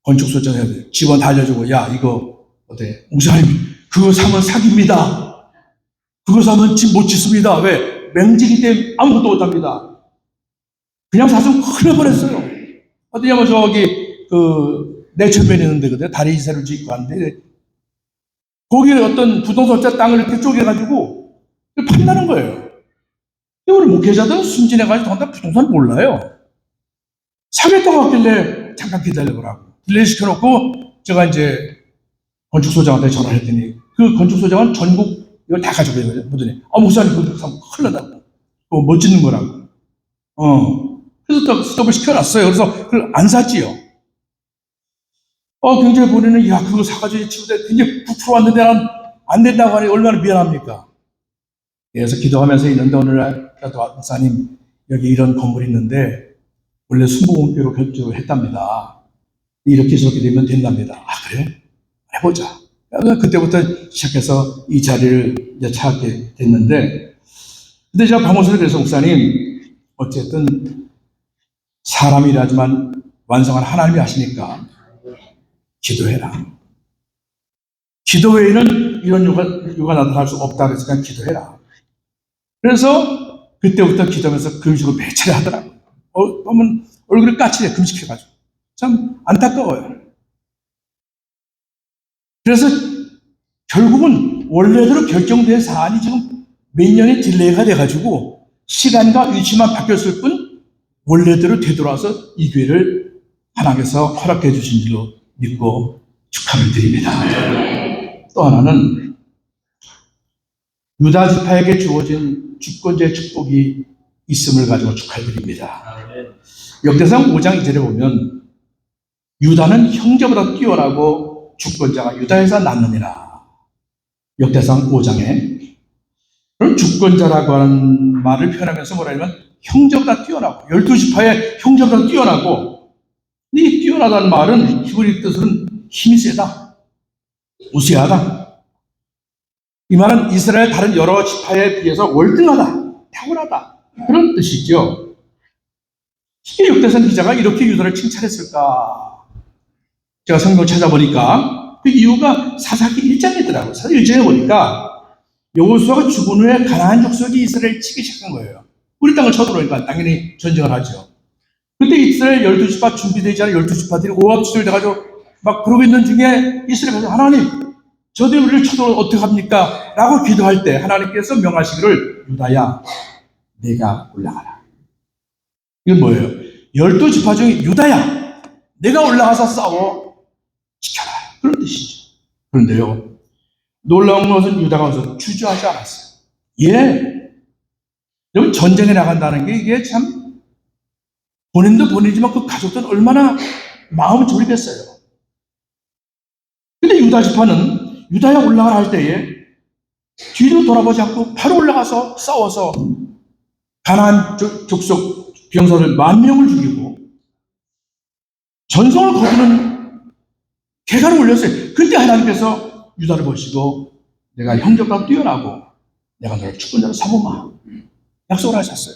건축소장 해야 돼요. 직원 다 알려주고, 야, 이거 어때? 목사님, 그거 사면 사기입니다. 그거 사면 집 못 짓습니다. 왜? 맹지기 때문에 아무것도 못합니다. 그냥 사서 큰일 뻔했어요. 어디냐면 저기 내천면에 있는 데거든요. 다리 이사를 짓고 하는데 거기에 어떤 부동산업자 땅을 이렇게 쪼개가지고 판다는 거예요. 우리 목회자들은 순진해가지고 다 부동산 몰라요. 사겠다고 하길래 잠깐 기다려보라고. 딜레이 시켜놓고 제가 이제 건축소장한테 전화를 했더니 그 건축소장은 전국 이걸 다 가져가요. 그러더니 목사님 그거 사면 큰일 나다고. 그거 못 짓는 거라고. 그래서 또 스톱을 시켜놨어요. 그래서 그걸 안 샀지요. 굉장히 본인은 야 그거 사가지고 치우대 굉장히 부풀어 왔는데 난 안 된다고 하니 얼마나 미안합니까? 그래서 기도하면서 있는데 오늘날 목사님 여기 이런 건물이 있는데 원래 순복음교로 결정을 했답니다. 이렇게 저렇게 되면 된답니다. 그래? 해보자. 그때부터 시작해서 이 자리를 이제 찾게 됐는데 근데 제가 방문서를 그래서 목사님 어쨌든 사람이라지만 완성한 하나님이 하시니까 기도해라. 기도 외에는 이런 유가 나타날 수 없다 그래서 그냥 기도해라. 그래서 그때부터 기도하면서 금식을 매차례 하더라고요. 보면 얼굴이 까칠해, 금식해가지고. 참 안타까워요. 그래서 결국은 원래대로 결정된 사안이 지금 몇 년의 딜레이가 돼가지고 시간과 위치만 바뀌었을 뿐 원래대로 되돌아서 이 교회를 하나님께서 허락해 주신 줄로 믿고 축하를 드립니다. 또 하나는 유다 지파에게 주어진 주권자의 축복이 있음을 가지고 축하드립니다. 역대상 5장 2절에 보면 유다는 형제보다 뛰어나고 주권자가 유다에서 났느니라. 역대상 5장에 그런 주권자라고 하는 말을 표현하면서 뭐라냐면 형제보다 뛰어나고 12지파의 형제보다 뛰어나고 이 뛰어나다는 말은 히브리 뜻은 힘이 세다, 우세하다. 이 말은 이스라엘 다른 여러 지파에 비해서 월등하다, 탁월하다 그런 뜻이죠. 쉽게 역대상 기자가 이렇게 유다를 칭찬했을까? 제가 성경을 찾아보니까 그 이유가 사사기 1장이더라고요. 사사기 1장에 보니까 여호수아가 죽은 후에 가나안 족속이 이스라엘을 치기 시작한 거예요. 우리 땅을 쳐들어오니까 당연히 전쟁을 하죠. 그때 이스라엘 12지파 준비되지 않은 12지파들이 오합지졸 돼가지고 막 그러고 있는 중에 이스라엘에서 하나님 저들이 우리를 쳐들어 어떻게 합니까? 라고 기도할 때 하나님께서 명하시기를 유다야 내가 올라가라. 이건 뭐예요? 12지파 중에 유다야 내가 올라가서 싸워 지켜라. 그런 뜻이죠. 그런데요 놀라운 것은 유다가 와서 주저하지 않았어요. 예. 여러분 전쟁에 나간다는 게 이게 참 본인도 본인이지만 그 가족들은 얼마나 마음을 졸이겠어요. 근데 유다 지파는 유다야 올라가라 할 때에 뒤로 돌아보지 않고 바로 올라가서 싸워서 가나안 족속 병사들 10,000명을 죽이고 전성을 거두는 계가를 올렸어요. 그때 하나님께서 유다를 보시고 내가 형제보다 뛰어나고 내가 너를 주권자로 삼으마 약속을 하셨어요.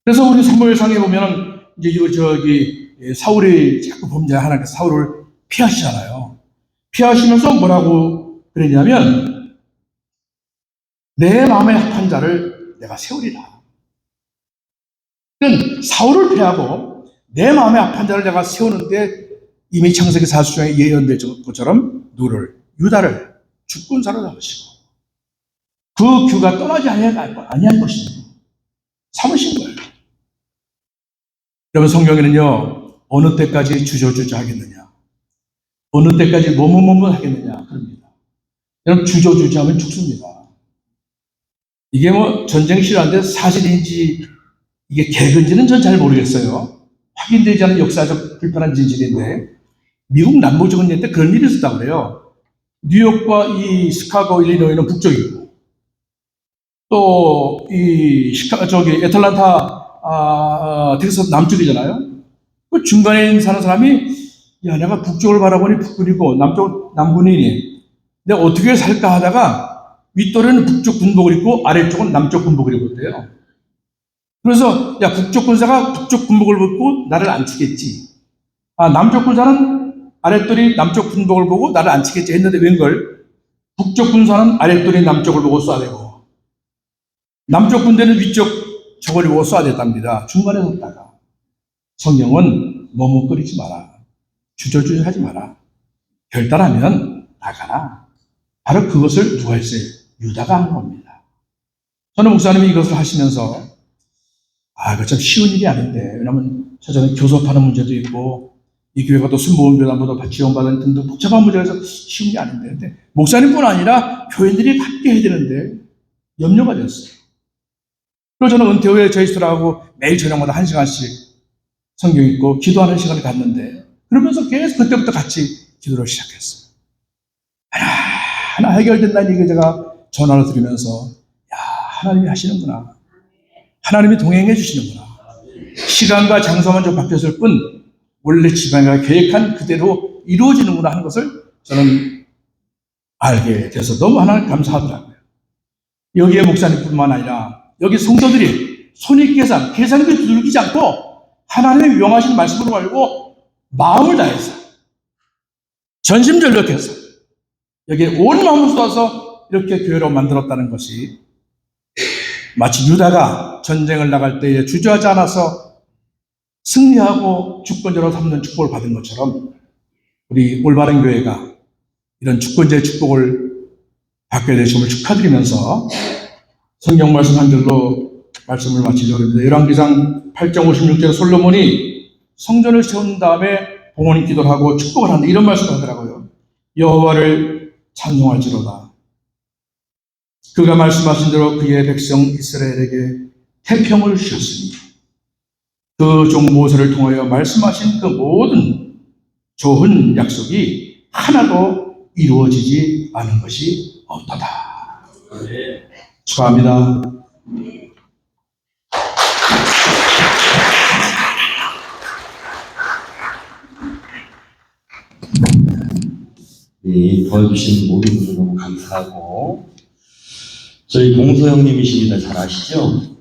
그래서 우리 사무엘상에 보면 이제 사울이 자꾸 범죄 하나님께서 사울을 피하시잖아요. 피하시면서 뭐라고 그랬냐면 내 마음에 합한 자를 내가 세우리라. 그러니까 사울을 피하고 내 마음에 합한 자를 내가 세우는데 이미 창세기 40장에 예언된 것처럼 누구를 유다를 주권자로 삼으시고 그 규가 떠나지 아니할 것입니다. 삼으신 거예요. 여러분 성경에는요 어느 때까지 주저주저 하겠느냐 어느 때까지 머뭇머뭇 하겠느냐 그럽니다. 여러분 주저주저하면 죽습니다. 이게 뭐 전쟁 실화인데 사실인지 이게 개근지는 전 잘 모르겠어요. 확인되지 않은 역사적 불편한 진실인데 미국 남부지구인 때 그런 일이 있었다고 그래요. 뉴욕과 이 시카고 일리노이는 북쪽이고 또 이 애틀란타 텍사스 남쪽이잖아요. 그 중간에 사는 사람이 야 내가 북쪽을 바라보니 북군이고 남군이니 내가 어떻게 살까 하다가 윗도리는 북쪽 군복을 입고 아래쪽은 남쪽 군복을 입었대요. 그래서 야 북쪽 군사가 북쪽 군복을 입고 나를 안 치겠지. 남쪽 군사는 아랫돌이 남쪽 군복을 보고 나를 안 치겠지 했는데 웬걸 북쪽 군사는 아랫돌이 남쪽을 보고 쏴대고 남쪽 군대는 위쪽 저걸 보고 쏴댔답니다. 중간에 섰다가 성경은 머뭇거리지 마라. 주저주저하지 마라. 결단하면 나가라. 바로 그것을 누가 했어요? 유다가 한 겁니다. 저는 목사님이 이것을 하시면서 이거 참 쉬운 일이 아닌데 왜냐하면 저는 교섭하는 문제도 있고 이 교회가 또 순보험교단보다 지원받은 등등 복잡한 문제라서 쉬운 게 아닌데 근데 목사님뿐 아니라 교인들이 함께 해야 되는데 염려가 됐어요. 그리고 저는 은퇴 후에 저희 스토라하고 매일 저녁마다 1시간씩 성경 읽고 기도하는 시간을 갖는데 그러면서 계속 그때부터 같이 기도를 시작했어요. 하나 해결된다는 얘기 제가 전화를 들으면서 야 하나님이 하시는구나. 하나님이 동행해 주시는구나. 시간과 장소만 좀 바뀌었을 뿐 원래 지방이가 계획한 그대로 이루어지는구나 하는 것을 저는 알게 돼서 너무 하나님 감사하더라고요. 여기에 목사님뿐만 아니라 여기 성도들이 손익계산, 계산기 두들기지 않고 하나님의 명하신 말씀으로 알고 마음을 다해서 전심전력해서 여기에 온 마음을 쏟아서 이렇게 교회로 만들었다는 것이 마치 유다가 전쟁을 나갈 때에 주저하지 않아서 승리하고 주권자로 삼는 축복을 받은 것처럼 우리 올바른 교회가 이런 주권자의 축복을 받게 되심을 축하드리면서 성경 말씀 한 절로 말씀을 마치려고 합니다. 열왕기상 8장 56절 솔로몬이 성전을 세운 다음에 봉헌 기도를 하고 축복을 한다 이런 말씀을 하더라고요. 여호와를 찬송할지로다. 그가 말씀하신 대로 그의 백성 이스라엘에게 태평을 주셨으니 그 종 모세를 통하여 말씀하신 그 모든 좋은 약속이 하나도 이루어지지 않은 것이 없도다. 축하합니다. 이 도와주신 모든 분들 너무 감사하고 저희 봉소 형님이십니다. 잘 아시죠?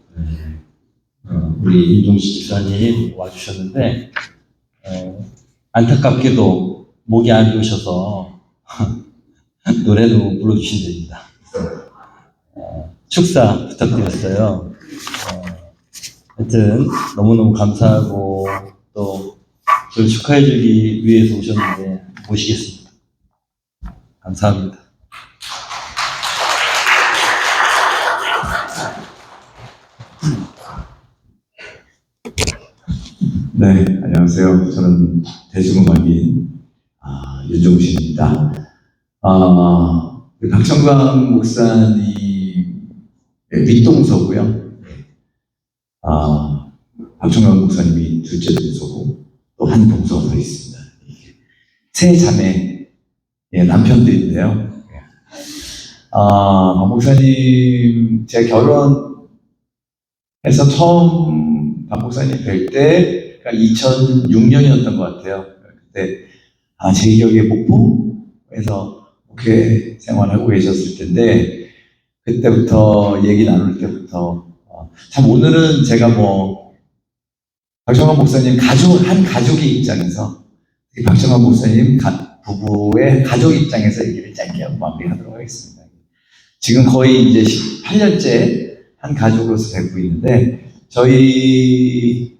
우리 임종식 집사님 와주셨는데 안타깝게도 목이 안 좋으셔서 노래도 불러주신답니다. 축사 부탁드렸어요. 하여튼 너무너무 감사하고 또 저를 축하해주기 위해서 오셨는데 모시겠습니다. 감사합니다. 네, 안녕하세요. 저는 대중음악인 윤종신입니다. 박정광 목사님 윗동서고요. 박정광 목사님이 둘째 동서고 또 한 동서가 더 있습니다. 세 자매 남편들인데요. 박 목사님 제가 결혼해서 처음 박 목사님 뵐 때 2006년이었던 것 같아요. 그때 제 기억에 목포에서 목회 생활하고 계셨을 텐데 그때부터 얘기 나눌 때부터 참 오늘은 제가 박정환 목사님 한 가족의 입장에서 박정환 목사님 부부의 가족 입장에서 얘기를 짧게 하고 마무리하도록 하겠습니다. 지금 거의 이제 18년째 한 가족으로서 뵙고 있는데 저희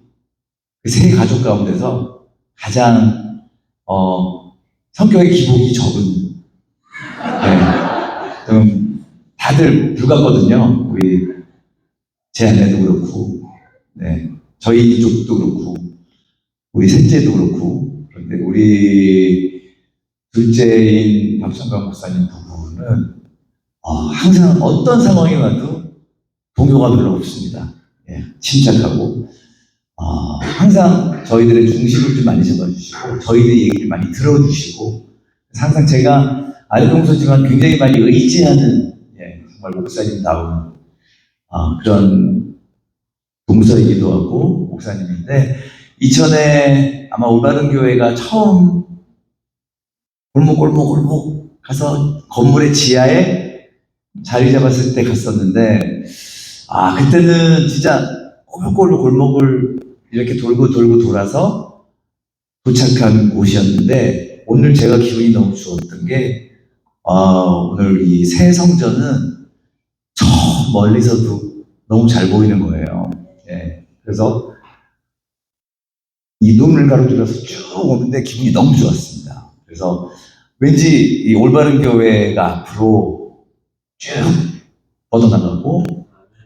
그 세 가족 가운데서 가장 성격의 기복이 적은 좀 다들 불같거든요. 우리 제 아내도 그렇고 저희 쪽도 그렇고 우리 셋째도 그렇고 그런데 우리 둘째인 박정광 목사님 부부는 항상 어떤 상황이 와도 동요가 별로 없습니다. 침착하고 항상 저희들의 중심을 좀 많이 잡아주시고 저희들의 얘기를 많이 들어주시고 항상 제가 아이동서지만 굉장히 많이 의지하는 정말 목사님다운 그런 동서이기도 하고 목사님인데 이천에 아마 올바른 교회가 처음 골목 가서 건물의 지하에 자리 잡았을 때 갔었는데 그때는 진짜 꼬불꼬불 골목을 이렇게 돌고 돌아서 도착한 곳이었는데 오늘 제가 기분이 너무 좋았던 게 오늘 이 새 성전은 저 멀리서도 너무 잘 보이는 거예요. 그래서 이 눈을 가로질러서 쭉 오는데 기분이 너무 좋았습니다. 그래서 왠지 이 올바른 교회가 앞으로 쭉 뻗어나가고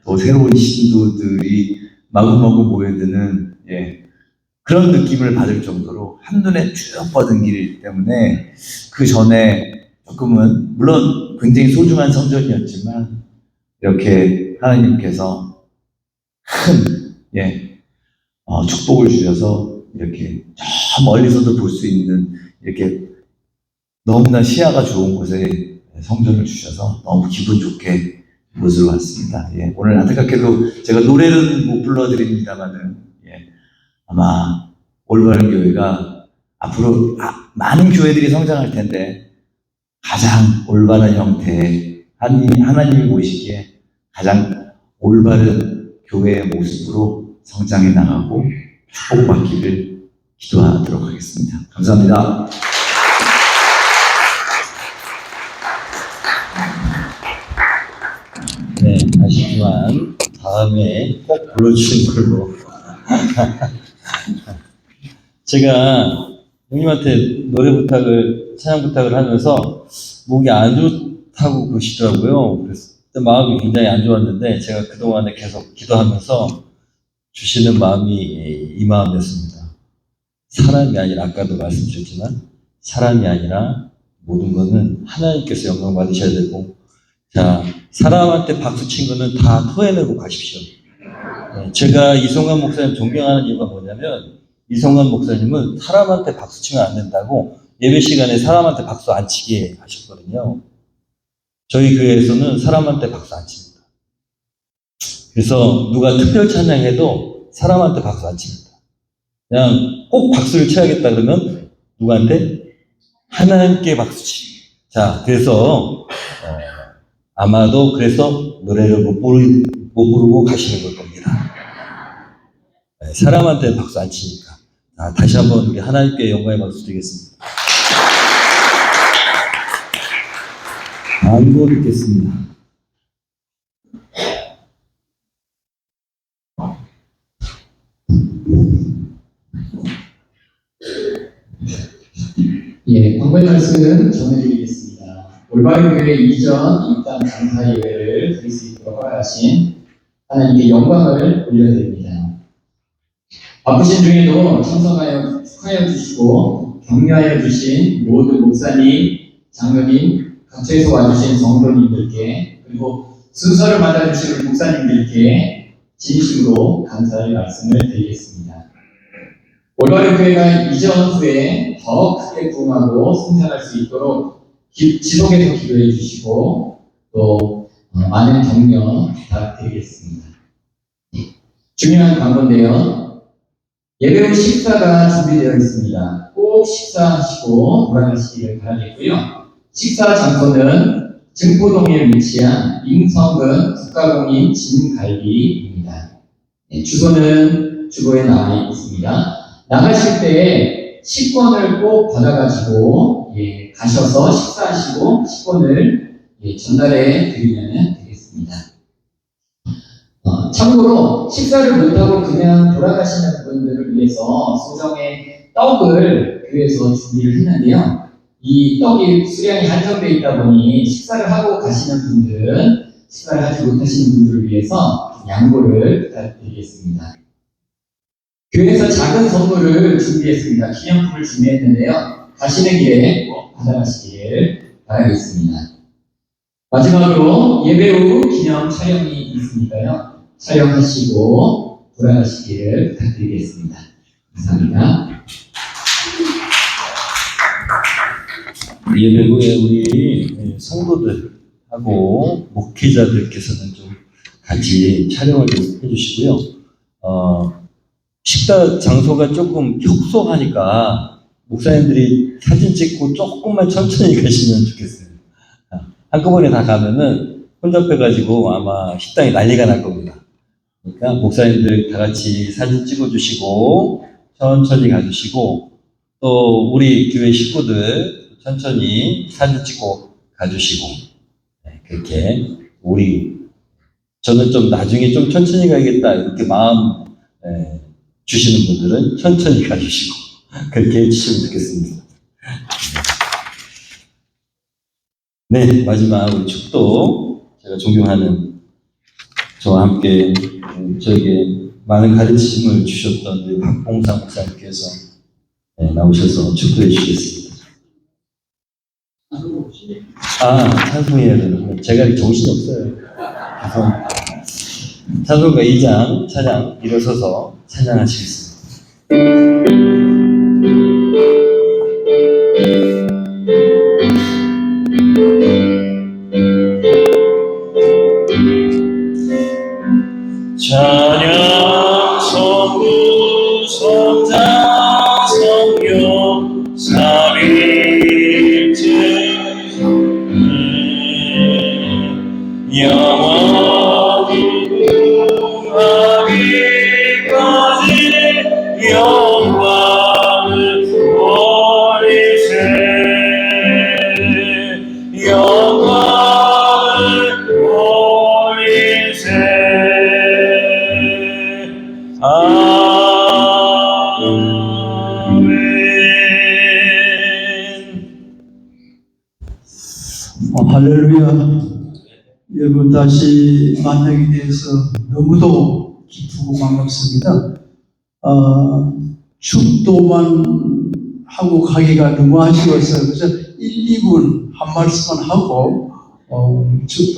또 새로운 신도들이 마구마구 모여드는 그런 느낌을 받을 정도로 한눈에 쭉 뻗은 길이기 때문에 그 전에 조금은 물론 굉장히 소중한 성전이었지만 이렇게 하나님께서 큰 축복을 주셔서 이렇게 저 멀리서도 볼 수 있는 이렇게 너무나 시야가 좋은 곳에 성전을 주셔서 너무 기분 좋게 모습을 왔습니다. 오늘 안타깝게도 제가 노래는 못 불러드립니다만은 아마 올바른 교회가 앞으로 많은 교회들이 성장할 텐데 가장 올바른 형태의 하나님이 보시기에 가장 올바른 교회의 모습으로 성장해 나가고 축복받기를 기도하도록 하겠습니다. 감사합니다. 아시지만 다음에 꼭 불러주시는 걸로. 제가 형님한테 노래 부탁을, 찬양 부탁을 하면서 목이 안 좋다고 그러시더라고요. 그래서 그때 마음이 굉장히 안 좋았는데 제가 그동안에 계속 기도하면서 주시는 마음이 이 마음이었습니다. 사람이 아니라, 아까도 말씀드렸지만 사람이 아니라 모든 것은 하나님께서 영광 받으셔야 되고, 자, 사람한테 박수 친 거는 다 토해내고 가십시오. 제가 이성관 목사님 존경하는 이유가 뭐냐면, 이성관 목사님은 사람한테 박수 치면 안 된다고 예배 시간에 사람한테 박수 안 치게 하셨거든요. 저희 교회에서는 사람한테 박수 안 칩니다. 그래서 누가 특별 찬양해도 사람한테 박수 안 칩니다. 그냥 꼭 박수를 쳐야겠다 그러면 누구한테? 하나님께 박수 치기. 자, 그래서 아마도 그래서 노래를 못 부르고 가시는 걸 겁니다. 사람한테 박수 안 치니까. 다시 한번 우리 하나님께 영광의 박수 드리겠습니다. 안고 듣겠습니다. 예, 방금 말씀은 전해드리겠습니다. 올바른 교회 이전 입당 장사 예배를 드릴 수 있도록 허락하신 하나님께 영광을 올려드립니다. 바쁘신 중에도 참석하여 축하해 주시고 격려하여 주신 모든 목사님, 장로님, 각처에서 와주신 성도님들께, 그리고 순서를 받아주신 목사님들께 진심으로 감사의 말씀을 드리겠습니다. 올바른 교회가 이전 후에 더 크게 부흥하고 성장할 수 있도록 지속해서 기도해 주시고 또 많은 격려 부탁드리겠습니다. 중요한 광고인데요. 예배 후 식사가 준비되어 있습니다. 꼭 식사하시고 돌아가시기를 바라겠고요. 식사 장소는 증포동에 위치한 임성근 국가공인 진갈비입니다. 주소는 주보에 나와 있습니다. 나가실 때 식권을 꼭 받아가지고 가셔서 식사하시고 식권을 전달해 드리면 되겠습니다. 참고로 식사를 못하고 그냥 돌아가시는 분들을 위해서 소정의 떡을 교회에서 준비를 했는데요. 이 떡이 수량이 한정되어 있다 보니 식사를 하고 가시는 분들은 식사를 하지 못하시는 분들을 위해서 양보를 부탁드리겠습니다. 교회에서 작은 선물을 준비했습니다. 기념품을 준비했는데요. 가시는 길에 꼭 받아가시기를 바라겠습니다. 마지막으로 예배 후 기념 촬영이 있으니까요. 촬영하시고 돌아가시기를 부탁드리겠습니다. 감사합니다. 예배 후에 우리 성도들하고 목회자들께서는 좀 같이 촬영을 좀 해주시고요. 식사 장소가 조금 협소하니까 목사님들이 사진 찍고 조금만 천천히 가시면 좋겠어요. 한꺼번에 다 가면은 혼잡해가지고 아마 식당이 난리가 날 겁니다. 그러니까 목사님들 다 같이 사진 찍어주시고 천천히 가주시고 또 우리 교회 식구들 천천히 사진 찍고 가주시고 그렇게 저는 좀 나중에 좀 천천히 가야겠다 이렇게 마음 주시는 분들은 천천히 가주시고 그렇게 해주시면 좋겠습니다. 네, 마지막 우리 축도 제가 존경하는 저와 함께 저에게 많은 가르침을 주셨던 우리 박봉상 목사님께서 나오셔서 축도해 주시겠습니다. 찬송해야 되는군요. 제가 정신이 없어요. 죄송합니다. 찬송가 2장 찬양 일어서서 찬양하시겠습니다. 찬양 성부 성자 성령 삼위일체 영원히 무궁하기까지 영광 할렐루야. 여러분 다시 만나게 돼서 너무도 기쁘고 반갑습니다. 축도만 하고 가기가 너무 아쉬웠어요. 그래서 1, 2분 한 말씀만 하고 축도